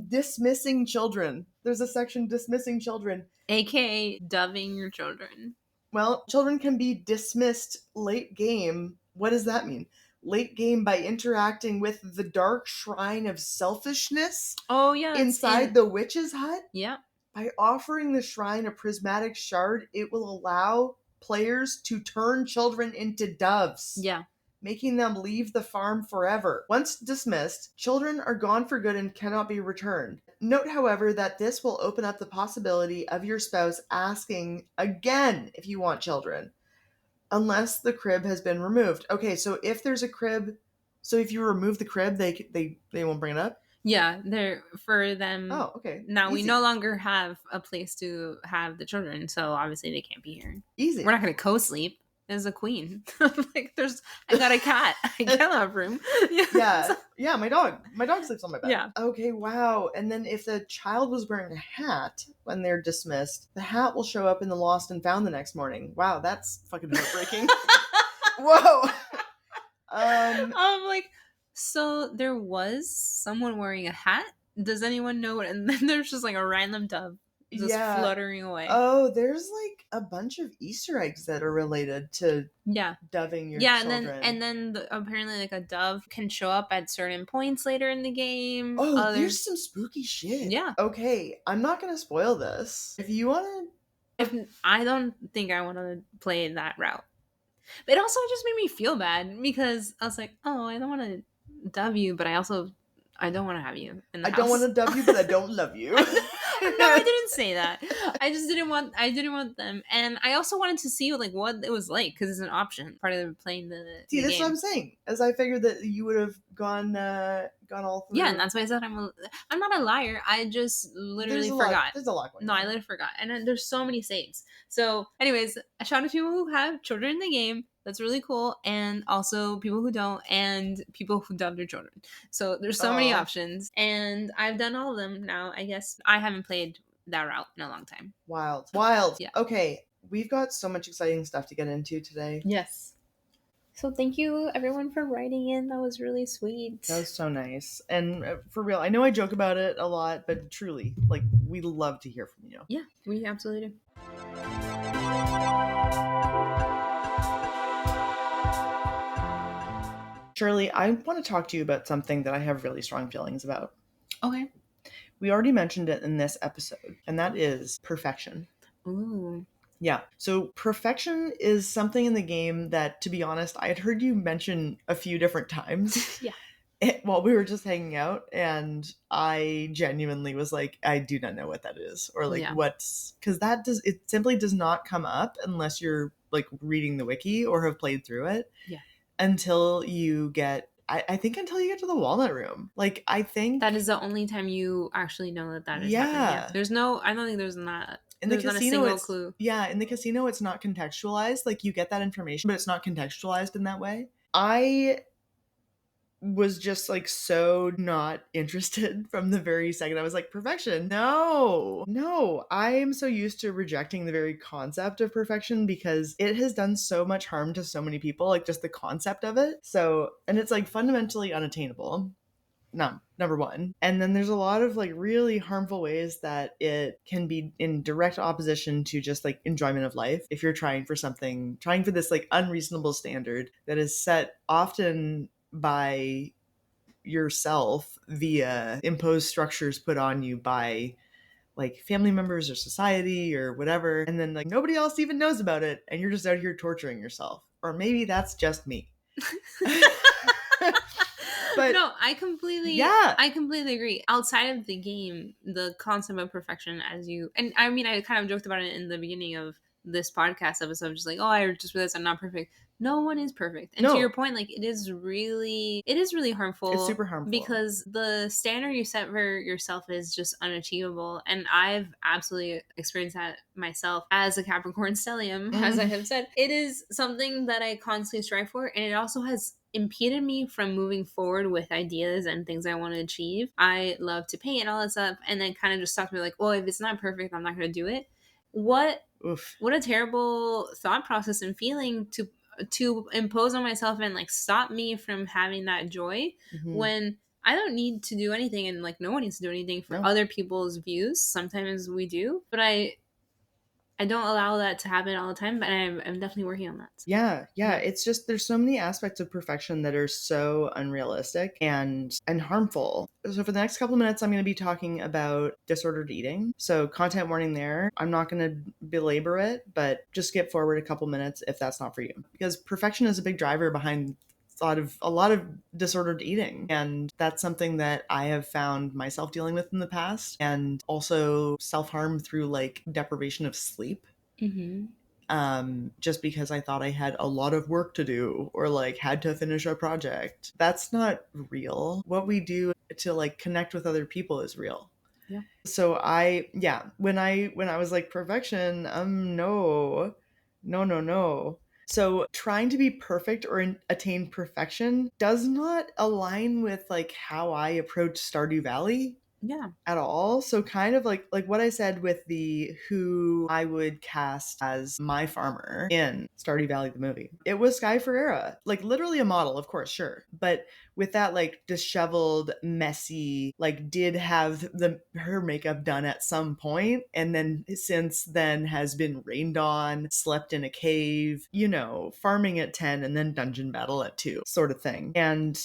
Dismissing children. There's a section dismissing children. AKA doving your children. Well, children can be dismissed late game. What does that mean? Late game by interacting with the dark shrine of selfishness. Oh, yeah. Inside the witch's hut. Yeah. By offering the shrine a prismatic shard, it will allow players to turn children into doves. Yeah. making them leave the farm forever. Once dismissed, children are gone for good and cannot be returned. Note, however, that this will open up the possibility of your spouse asking again if you want children, unless the crib has been removed. Okay, so if there's a crib, so if you remove the crib, they won't bring it up? Yeah, they're for them. Oh, okay. Now Easy. we no longer have a place to have the children, so obviously they can't be here. Easy. We're not going to co-sleep as a queen. Like, I got a cat. I can't have room. Yeah, my dog sleeps on my bed. Yeah. Okay, wow. And then if the child was wearing a hat when they're dismissed, the hat will show up in the lost and found the next morning. Wow, that's fucking heartbreaking. Whoa. I'm like, so there was someone wearing a hat? Does anyone know what? And then there's just like a random dove just fluttering away. Oh, there's like a bunch of Easter eggs that are related to doving your children. And then apparently like a dove can show up at certain points later in the game. Oh, there's some spooky shit. Yeah. Okay, I'm not gonna spoil this. If you want to... I don't think I want to play that route. But it also just made me feel bad because I was like, oh, I don't want to dove you, but I don't want to have you in the house. Don't want to dove you, but I don't love you. No, I didn't say that. I didn't want them. And I also wanted to see like what it was like because it's an option, part of playing the See, that's game. what I'm saying. As I figured that you would have gone all through. Yeah, and that's why I said I'm not a liar. I just literally forgot. There's a lot going on. No, I literally forgot. And then there's so many saves. So anyways, a shout out to people who have children in the game. That's really cool. And also people who don't, and people who dub their children. So there's so many options. And I've done all of them now. I guess I haven't played that route in a long time. Wild. Yeah. Okay, we've got so much exciting stuff to get into today. Yes. So thank you everyone for writing in. That was really sweet. That was so nice. And for real, I know I joke about it a lot, but truly, like, we love to hear from you. Yeah, we absolutely do. Shirley, I want to talk to you about something that I have really strong feelings about. Okay. We already mentioned it in this episode, and that is perfection. Ooh. Yeah. So perfection is something in the game that, to be honest, I had heard you mention a few different times. Yeah. While we were just hanging out, and I genuinely was like, I do not know what that is, or like what's, because it simply does not come up unless you're like reading the wiki or have played through it. Yeah. Until you get, I think until you get to the walnut room. Like, I think that is the only time you actually know that is happening. Yeah. I don't think there's not. In the casino, not a single clue. Yeah, in the casino, it's not contextualized. Like, you get that information, but it's not contextualized in that way. I was just like so not interested from the very second. I was like, perfection? No. I am so used to rejecting the very concept of perfection because it has done so much harm to so many people, like just the concept of it. So, and it's like fundamentally unattainable. Number one. And then there's a lot of like really harmful ways that it can be in direct opposition to just like enjoyment of life. If you're trying for this like unreasonable standard that is set often by yourself via imposed structures put on you by like family members or society or whatever. And then like nobody else even knows about it. And you're just out here torturing yourself. Or maybe that's just me. But no, I completely agree. Outside of the game, the concept of perfection, and I mean, I kind of joked about it in the beginning of this podcast episode, just like, oh, I just realized I'm not perfect. No one is perfect. And to your point, like, it is really harmful. It's super harmful. Because the standard you set for yourself is just unachievable. And I've absolutely experienced that myself as a Capricorn stellium, as I have said. It is something that I constantly strive for. And it also has impeded me from moving forward with ideas and things I want to achieve. I love to paint and all that stuff. And then kind of just stopped me like, well, if it's not perfect, I'm not going to do it. What a terrible thought process and feeling to impose on myself and like stop me from having that joy when I don't need to do anything, and like no one needs to do anything for other people's views. Sometimes we do, but I don't allow that to happen all the time, but I'm definitely working on that. Yeah. It's just, there's so many aspects of perfection that are so unrealistic and harmful. So for the next couple of minutes, I'm going to be talking about disordered eating. So content warning there. I'm not going to belabor it, but just skip forward a couple minutes if that's not for you. Because perfection is a big driver behind a lot of disordered eating. And that's something that I have found myself dealing with in the past, and also self-harm through like deprivation of sleep. Just because I thought I had a lot of work to do or like had to finish a project. That's not real. What we do to like connect with other people is real. Yeah. So when I was like perfection, no. So trying to be perfect or attain perfection does not align with like how I approach Stardew Valley. Yeah. At all. So kind of like what I said with the who I would cast as my farmer in Stardew Valley the movie. It was Sky Ferreira. Like literally a model, of course, sure. But with that like disheveled, messy, like did have her makeup done at some point, and then since then has been rained on, slept in a cave, you know, farming at 10 and then dungeon battle at 2 sort of thing. And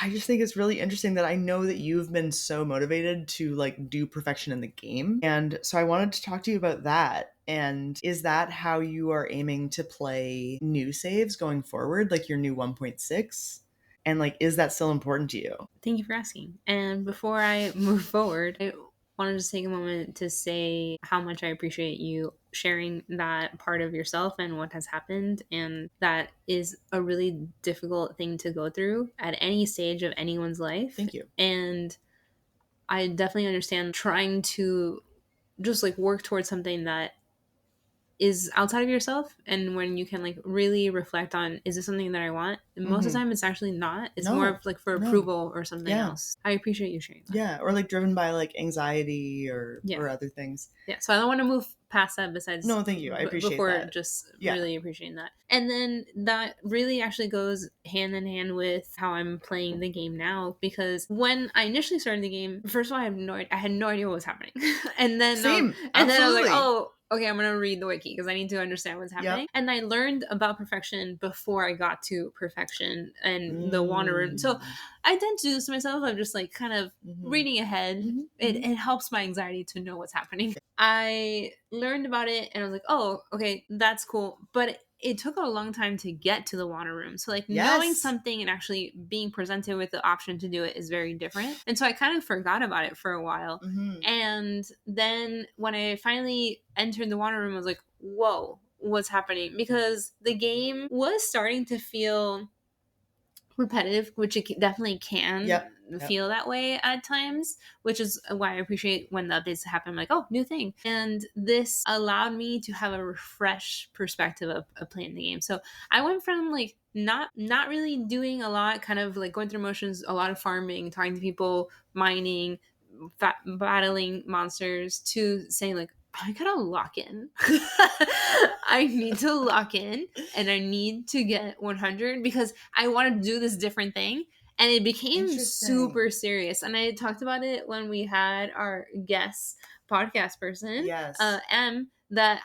I just think it's really interesting that I know that you've been so motivated to like do perfection in the game. And so I wanted to talk to you about that. And is that how you are aiming to play new saves going forward, like your new 1.6? And like, is that still important to you? Thank you for asking. And before I move forward, I wanted to take a moment to say how much I appreciate you sharing that part of yourself and what has happened. And that is a really difficult thing to go through at any stage of anyone's life. Thank you. And I definitely understand trying to just like work towards something that is outside of yourself, and when you can like really reflect on, is this something that I want? And most of the time it's actually not. It's more of like for approval or something else. I appreciate you sharing that. Yeah, or like driven by like anxiety or other things. Yeah, so I don't want to move past that besides no, thank you. I appreciate before that. Just really appreciating that. And then that really actually goes hand in hand with how I'm playing the game now, because when I initially started the game, first of all, I had no idea what was happening. And then Same. and then I was like, oh, okay, I'm going to read the wiki because I need to understand what's happening. Yep. And I learned about perfection before I got to perfection and the water room. So I tend to do this to myself. I'm just like kind of reading ahead. It helps my anxiety to know what's happening. I learned about it and I was like, oh, okay, that's cool. But it took a long time to get to the water room. So like knowing something and actually being presented with the option to do it is very different. And so I kind of forgot about it for a while. And then when I finally entered the water room, I was like, whoa, what's happening? Because the game was starting to feel repetitive, which it definitely can feel that way at times, which is why I appreciate when the updates happen. I'm like, oh, new thing. And this allowed me to have a refreshed perspective of playing the game. So I went from like not really doing a lot, kind of like going through motions, a lot of farming, talking to people, mining, battling monsters, to saying like, I gotta lock in. I need to lock in and I need to get 100 because I want to do this different thing. And it became super serious. And I talked about it when we had our guest podcast person, M, that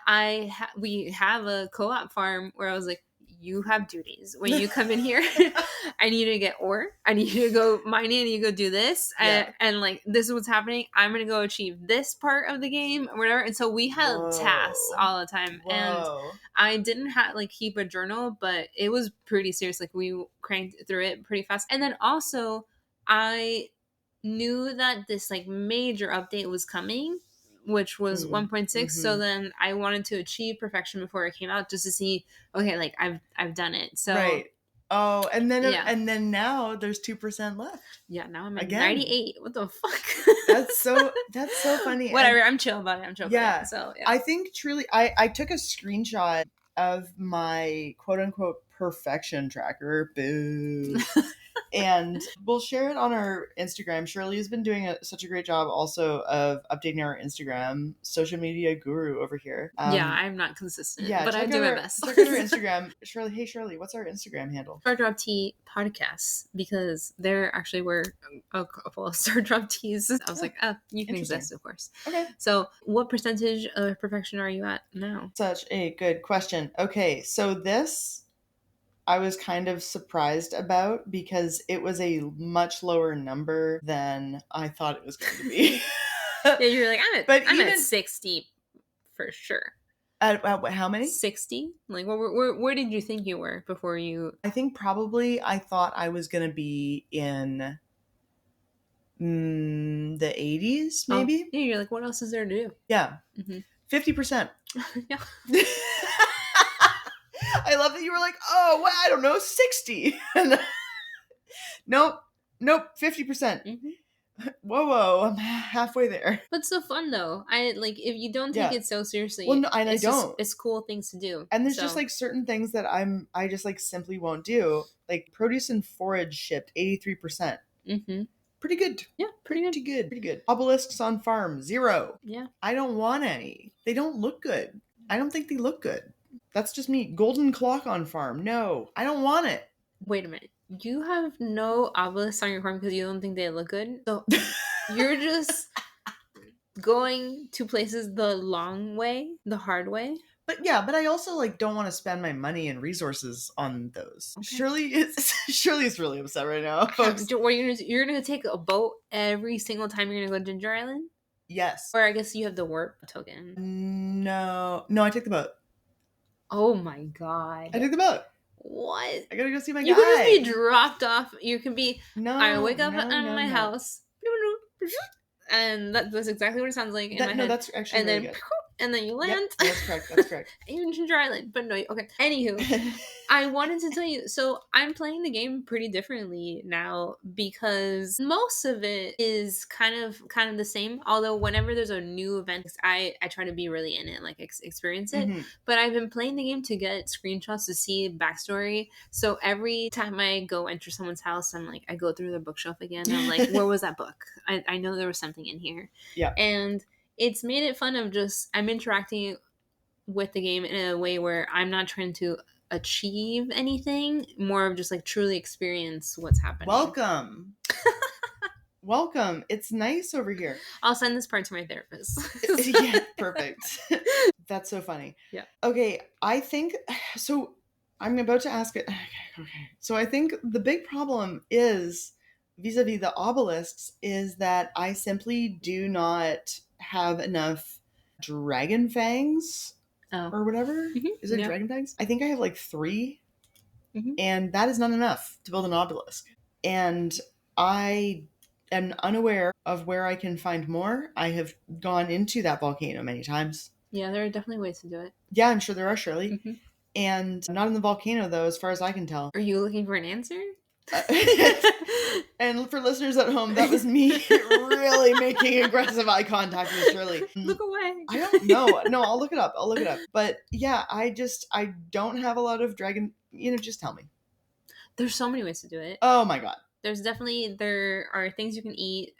we have a co-op farm where I was like, you have duties when you come in here. I need to get ore. I need you to go mining. I need to go do this. And like, this is what's happening. I'm going to go achieve this part of the game or whatever. And so we had tasks all the time. And I didn't have like keep a journal, but it was pretty serious. Like we cranked through it pretty fast. And then also I knew that this like major update was coming, which was 1.6. So then I wanted to achieve perfection before it came out, just to see, okay, like I've done it. So oh, and then now there's 2% left. Yeah, now I'm at 98. What the fuck? that's so funny. Whatever, I'm chill about it. About it. So I think truly I took a screenshot of my quote unquote perfection tracker. Boo. And we'll share it on our Instagram. Shirley has been doing such a great job also of updating our Instagram. Social media guru over here. I'm not consistent, but I do my best. Check out our Instagram. Shirley, what's our Instagram handle? Stardrop Tea Podcasts, because there actually were a couple of Stardrop Teas. I was like, you can exist, of course. Okay. So what percentage of perfection are you at now? Such a good question. Okay, so this I was kind of surprised about because it was a much lower number than I thought it was going to be. Yeah, you're like, I'm at 60 for sure. At how many? 60? Like, where did you think you were before you... I think probably I thought I was going to be in the 80s, maybe. Oh, yeah, you're like, what else is there to do? Yeah. Mm-hmm. 50%. Yeah. I love that you were like, oh, well, I don't know, 60. Nope, 50%. Mm-hmm. Whoa, I'm halfway there. But it's so fun though. I like, if you don't take it so seriously. Well, no, and I don't. It's cool things to do. And there's just like certain things that I just like simply won't do. Like produce and forage shipped 83%. Mm-hmm. Pretty good. Yeah, pretty good. Obelisks on farm 0. Yeah. I don't want any. They don't look good. I don't think they look good. That's just me. Golden clock on farm. No, I don't want it. Wait a minute. You have no obelisks on your farm because you don't think they look good? So you're just going to places the long way, the hard way? But I also like don't want to spend my money and resources on those. Okay. Shirley is really upset right now, folks. You're gonna take a boat every single time you're gonna go to Ginger Island? Yes. Or I guess you have the warp token. No, I took the boat. Oh my god. I took the boat. What? I gotta go see my guy. You could just be dropped off. You can be. No. I wake up at my house, and that's exactly what it sounds like in my head. No, that's actually and really then, good. And then you land. Yep, that's correct. You're in Ginger Island, but no. Okay. Anywho, I wanted to tell you. So I'm playing the game pretty differently now because most of it is kind of the same. Although whenever there's a new event, I try to be really in it, like experience it. Mm-hmm. But I've been playing the game to get screenshots to see backstory. So every time I go enter someone's house, I'm like, I go through their bookshelf again. And I'm like, where was that book? I know there was something in here. Yeah. And it's made it fun of just I'm interacting with the game in a way where I'm not trying to achieve anything, more of just like truly experience what's happening. Welcome. Welcome. It's nice over here. I'll send this part to my therapist. Yeah, perfect. That's so funny. Yeah. Okay, I think so. I'm about to ask it. Okay. So I think the big problem is vis-a-vis the obelisks is that I simply do not have enough dragon fangs or whatever. Mm-hmm. Is it dragon fangs? I think I have like 3 and that is not enough to build an obelisk. And I am unaware of where I can find more. I have gone into that volcano many times. Yeah, there are definitely ways to do it. Yeah, I'm sure there are, Shirley. Mm-hmm. And not in the volcano, though, as far as I can tell. Are you looking for an answer? And for listeners at home, that was me really making aggressive eye contact with Shirley. Look away. I don't know. No, I'll look it up. But yeah, I don't have a lot of dragon. Just tell me. There's so many ways to do it. Oh my god. There are things you can eat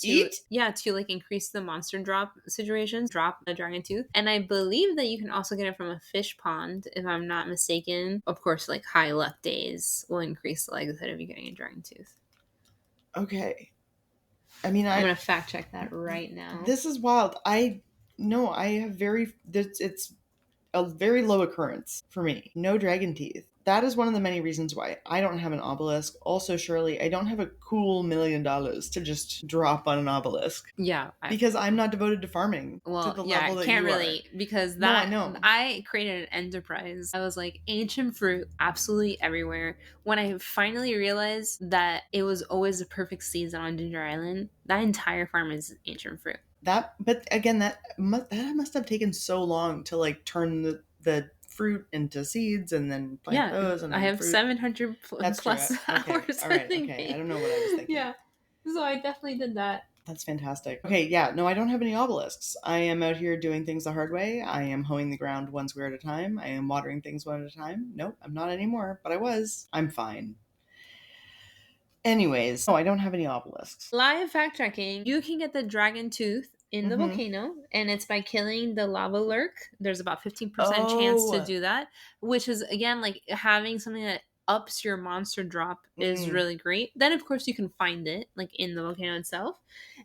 eat? Yeah, to like increase the monster drop situations, drop a dragon tooth. And I believe that you can also get it from a fish pond, if I'm not mistaken. Of course, like high luck days will increase the likelihood of you getting a dragon tooth. Okay. I mean, I'm gonna fact check that right now. This is wild. I have it's a very low occurrence for me. No dragon teeth. That is one of the many reasons why I don't have an obelisk. Also, Shirley, I don't have a cool $1 million to just drop on an obelisk. Yeah. Because I'm not devoted to farming to the level that I can't you relate are. Because No, I know. I created an enterprise. I was like ancient fruit absolutely everywhere. When I finally realized that it was always the perfect season on Ginger Island, that entire farm is ancient fruit. But again, that must have taken so long to like turn the fruit into seeds and then plant those. And I have fruit. 700 plus hours. All right. Okay. I don't know what I was thinking. Yeah. So I definitely did that. That's fantastic. Okay. Yeah. No, I don't have any obelisks. I am out here doing things the hard way. I am hoeing the ground one square at a time. I am watering things one at a time. Nope. I'm not anymore, but I was. I'm fine. Anyways, I don't have any obelisks. Live fact checking. You can get the dragon tooth in the volcano, and it's by killing the lava lurk. There's about 15% chance to do that, which is again like having something that ups your monster drop is really great. Then of course you can find it like in the volcano itself,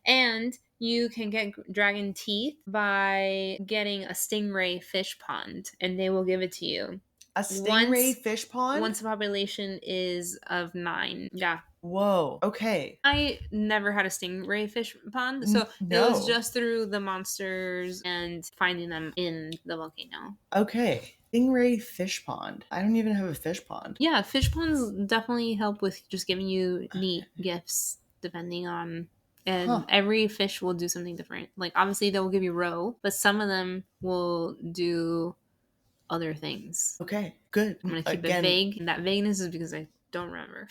and you can get dragon teeth by getting a stingray fish pond, and they will give it to you. A stingray fish pond? Once the population is of 9. Yeah. Whoa. Okay. I never had a stingray fish pond, so No. it was just through the monsters and finding them in the volcano. Okay. Stingray fish pond. I don't even have a fish pond. Yeah, fish ponds definitely help with just giving you neat gifts depending on, and every fish will do something different. Like obviously they will give you roe, but some of them will do other things. Okay, good. I'm gonna keep it vague, and that vagueness is because I don't remember.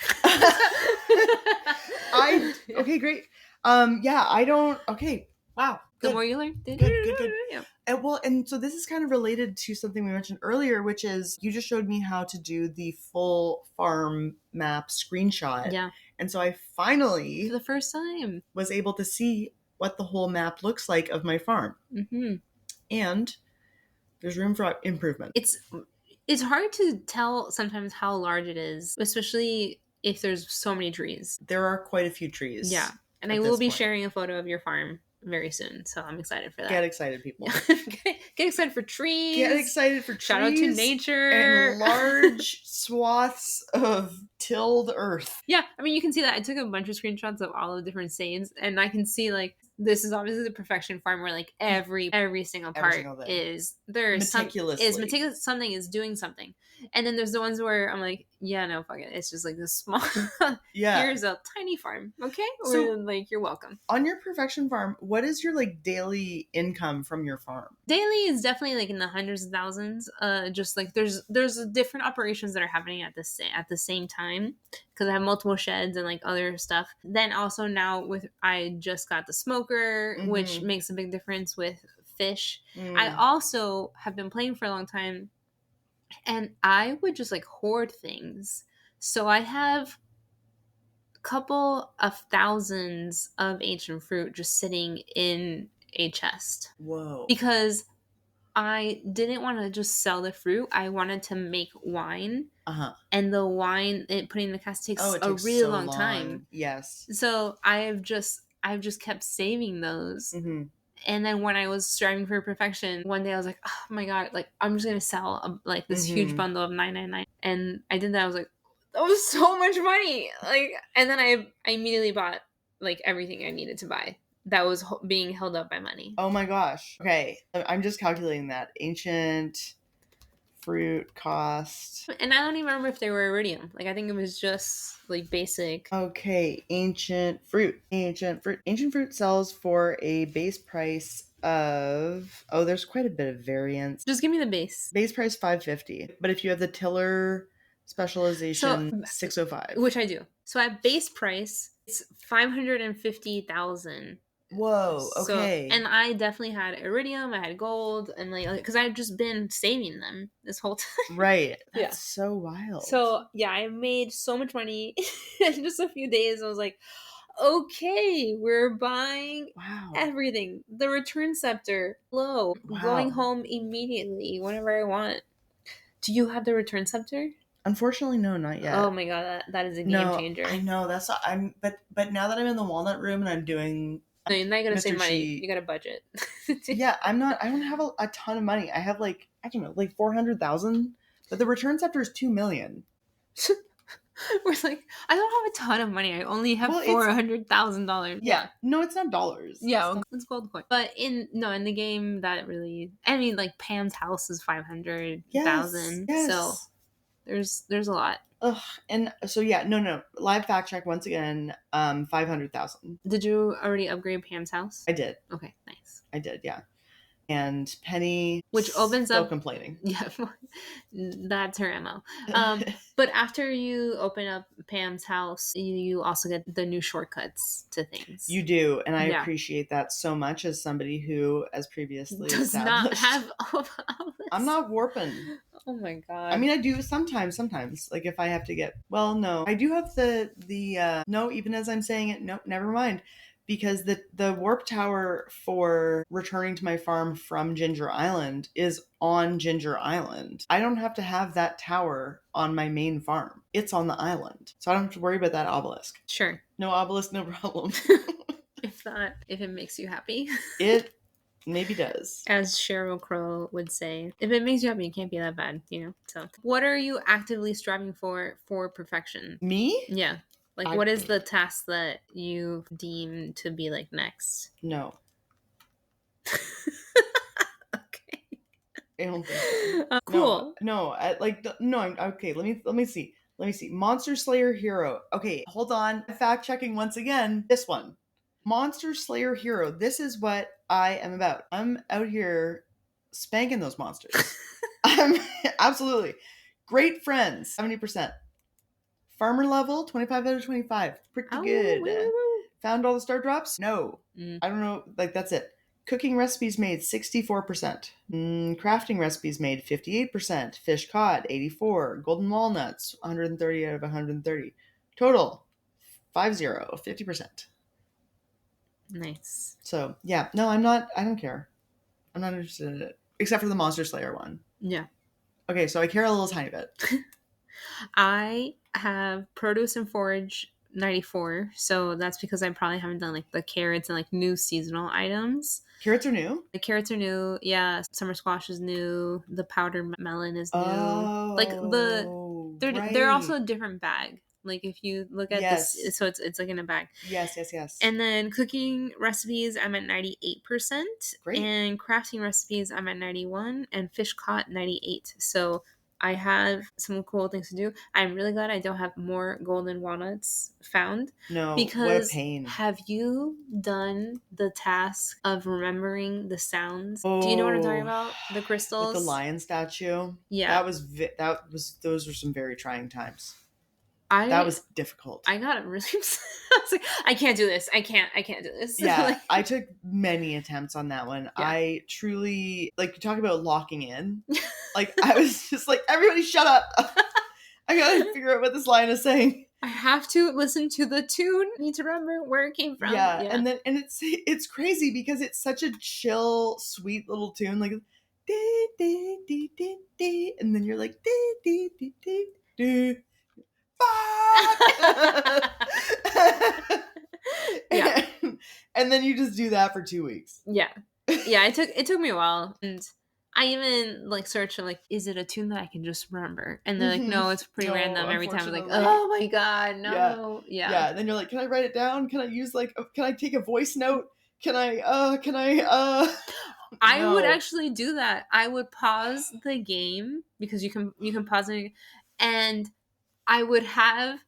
Okay, great. Yeah, I don't. Okay, wow. The more you learn, good. Yeah. And so this is kind of related to something we mentioned earlier, which is you just showed me how to do the full farm map screenshot. Yeah. And so I finally, for the first time, was able to see what the whole map looks like of my farm. Mm-hmm. And there's room for improvement. It's hard to tell sometimes how large it is, especially if there's so many trees. There are quite a few trees. Yeah. And I will be sharing a photo of your farm very soon, so I'm excited for that. Get excited, people. Get excited for trees. Get excited for trees. Shout out to nature. And large swaths of tilled earth. Yeah, I mean, you can see that. I took a bunch of screenshots of all the different saves, and I can see, like, this is obviously the perfection farm where, like, every single part is meticulous. Something is doing something. And then there's the ones where I'm like, yeah, no, fuck it. It's just like this small. Yeah. Here's a tiny farm. Okay. So, like, you're welcome. On your perfection farm, what is your like daily income from your farm? Daily is definitely like in the hundreds of thousands. Just like there's different operations that are happening at the same time because I have multiple sheds and like other stuff. Then also now I just got the smoker, which makes a big difference with fish. I also have been playing for a long time. And I would just like hoard things. So I have a couple of thousands of ancient fruit just sitting in a chest. Whoa. Because I didn't want to just sell the fruit. I wanted to make wine. And the wine, putting in the cask takes a really long time. Yes. So I've just kept saving those. And then when I was striving for perfection, one day I was like, oh my God, like I'm just going to sell like this huge bundle of $9.99. And I did that. I was like, that was so much money. Like, and then I immediately bought like everything I needed to buy that was being held up by money. Oh my gosh. Okay. I'm just calculating that. Ancient fruit cost. And I don't even remember if they were iridium. Like I think it was just like basic. Okay, ancient fruit. Ancient fruit sells for a base price of there's quite a bit of variance. Just give me the base. Base price $5.50. But if you have the tiller specialization, $6.05. Which I do. So at base price, it's $550,000. Whoa, okay. So, and I definitely had iridium, I had gold, and like, because I've just been saving them this whole time. Right. That's so wild. So, yeah, I made so much money in just a few days. I was like, okay, we're buying everything. The return scepter, low, going home immediately whenever I want. Do you have the return scepter? Unfortunately, no, not yet. Oh my God, that is a game changer. I know, but now that I'm in the walnut room and I'm doing... No, you're not gonna save money. You got a budget. Yeah, I don't have a ton of money. I have like 400,000, but the return scepter is $2 million. We're like, I don't have a ton of money. I only have $400,000. Yeah, no, it's not dollars. Yeah, it's gold coin. But in the game, that really, I mean, like Pam's house is 500,000. Yes. So there's a lot. Ugh, and so yeah, no. Live fact check once again. 500,000. Did you already upgrade Pam's house? I did. Okay, nice. I did, yeah. And Penny, which opens still up complaining. Yeah, that's her MO. But after you open up Pam's house, you also get the new shortcuts to things. You do, and I appreciate that so much as somebody who, as previously does not have all this. I'm not warping. Oh my God. I mean, I do sometimes. Like if I have to get, no, I do have the no, even as I'm saying it, no, never mind. Because the warp tower for returning to my farm from Ginger Island is on Ginger Island. I don't have to have that tower on my main farm. It's on the island. So I don't have to worry about that obelisk. Sure. No obelisk, no problem. If it makes you happy. It maybe does. As Sheryl Crow would say, if it makes you happy, it can't be that bad, So what are you actively striving for perfection? Me? Yeah. Like, what is the task that you deem to be like next? No. Okay. I don't think so. Cool. No. Okay. Let me see. Monster Slayer Hero. Okay, hold on. Fact checking once again. This one. Monster Slayer Hero. This is what I am about. I'm out here spanking those monsters. I'm absolutely great friends. 70%. Farmer level 25 out of 25. Pretty good. Woo. Found all the star drops? No. I don't know. Like, that's it. Cooking recipes made 64%. Crafting recipes made 58%. Fish caught 84. Golden walnuts 130 out of 130. Total 50%. Nice. So yeah, no, I'm not. I don't care. I'm not interested in it, except for the Monster Slayer one. Yeah. Okay, so I care a little tiny bit. I have produce and forage 94, so that's because I probably haven't done like the carrots and like new seasonal items. Carrots are new? The carrots are new. Yeah, summer squash is new. The powdered melon is new. Oh, like they're also a different bag. Like if you look at this, so it's like in a bag. Yes. And then cooking recipes, I'm at 98%. Great. And crafting recipes, I'm at 91. And fish caught, 98. So I have some cool things to do. I'm really glad I don't have more golden walnuts found. No, because what a pain. Have you done the task of remembering the sounds? Do you know what I'm talking about? The crystals? With the lion statue? Yeah. Those were some very trying times. That was difficult. I got really upset. I was like, I can't do this. I can't do this. Yeah, I took many attempts on that one. Yeah. I truly, like, you talk about locking in. Like, I was just like, everybody shut up. I gotta figure out what this line is saying. I have to listen to the tune. I need to remember where it came from. Yeah. And it's crazy because it's such a chill, sweet little tune. Like, dee, dee, dee, dee, dee. And then you're like, dee, dee, dee, dee, dee. Yeah. And then you just do that for 2 weeks. Yeah. It took me a while, and I even like searched like, is it a tune that I can just remember? And they're like, no, it's pretty random every time. I'm like, oh my god, no. Yeah. And then you're like, can I write it down? Can I use can I take a voice note? I would actually do that. I would pause the game because you can pause it, and I would have.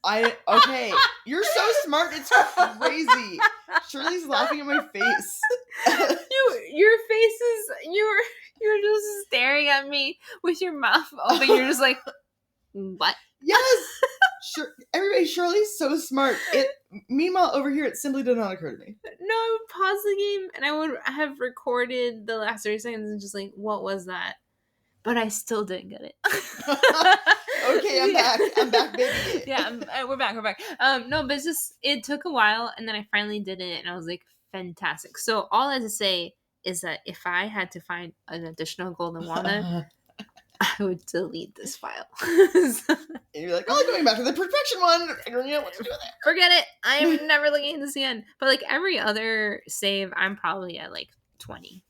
Okay, you're so smart. It's crazy. Shirley's laughing at my face. Your face is you're just staring at me with your mouth open. You're just like, what? Yes. Sure. Everybody, Shirley's so smart. Meanwhile, over here, it simply did not occur to me. No, I would pause the game and I would have recorded the last 30 seconds and just like, what was that? But I still didn't get it. Okay, I'm back. I'm back, baby. Yeah, we're back. No, but it took a while, and then I finally did it, and I was like, fantastic. So all I have to say is that if I had to find an additional golden walnut, I would delete this file. And you're like, oh, going back to the perfection one, figuring out what to do with it. Forget it. I am never looking at this again. But like every other save, I'm probably at like 20%.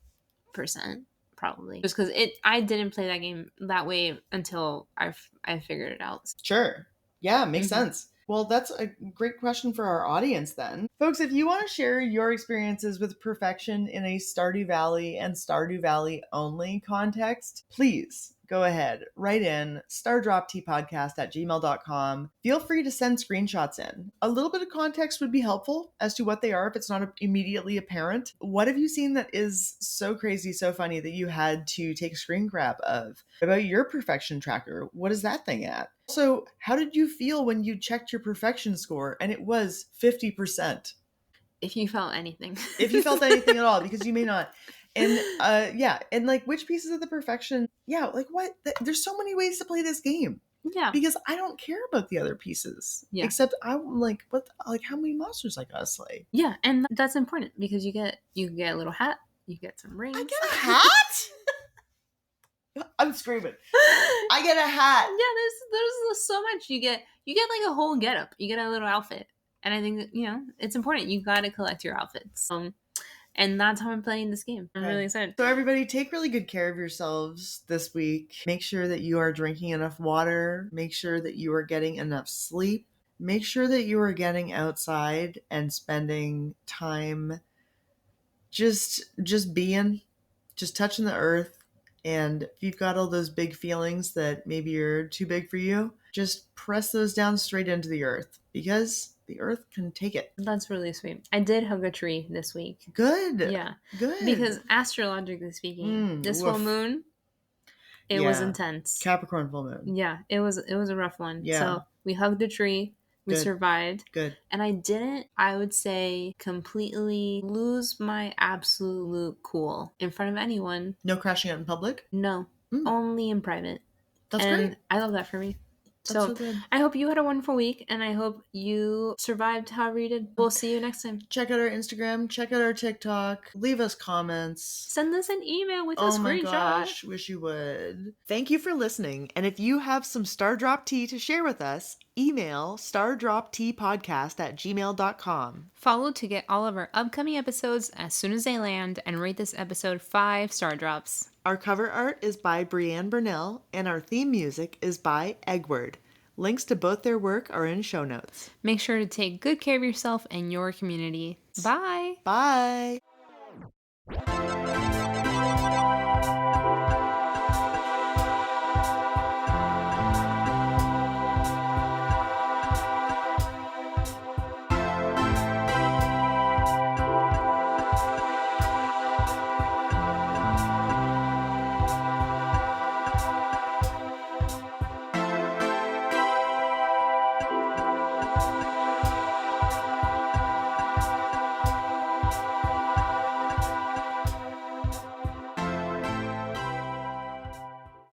Probably just because I didn't play that game that way until I figured it out. Sure. Yeah, makes sense. Well, that's a great question for our audience then. Folks, if you want to share your experiences with perfection in a Stardew Valley and Stardew Valley only context, please go ahead, write in stardroptpodcast@gmail.com. Feel free to send screenshots in. A little bit of context would be helpful as to what they are if it's not immediately apparent. What have you seen that is so crazy, so funny that you had to take a screen grab of? About your perfection tracker, what is that thing at? Also, how did you feel when you checked your perfection score and it was 50%? If you felt anything. If you felt anything at all, because you may not. And and like which pieces of the perfection, like what? There's so many ways to play this game. Yeah. Because I don't care about the other pieces. Yeah. Except I'm like, how many monsters I gotta slay? Yeah, and that's important because you can get a little hat, you get some rings. I get a hat? I'm screaming. I get a hat. Yeah, there's so much. You get like a whole getup. You get a little outfit. And I think that, it's important. You got to collect your outfits. And that's how I'm playing this game. I'm Okay. really excited. So everybody, take really good care of yourselves this week. Make sure that you are drinking enough water. Make sure that you are getting enough sleep. Make sure that you are getting outside and spending time just being, just touching the earth. And if you've got all those big feelings that maybe are too big for you, just press those down straight into the earth, because the earth can take it. That's really sweet. I did hug a tree this week. Good. Yeah. Good. Because astrologically speaking, this full moon, it was intense. Capricorn full moon. Yeah, it was a rough one. Yeah. So we hugged the tree. We survived. Good. And I didn't, I would say, completely lose my absolute cool in front of anyone. No crashing out in public? No. Only in private. That's great. I love that for me. That's so good. I hope you had a wonderful week, and I hope you survived however you did. We'll see you next time. Check out our Instagram. Check out our TikTok. Leave us comments. Send us an email with a screenshot. Oh my gosh, wish you would. Thank you for listening. And if you have some Star Drop tea to share with us, email stardropteapodcast@gmail.com. Follow to get all of our upcoming episodes as soon as they land, and rate this episode 5 star drops. Our cover art is by Brianne Burnell, and our theme music is by Eggward. Links to both their work are in show notes. Make sure to take good care of yourself and your community. Bye! Bye!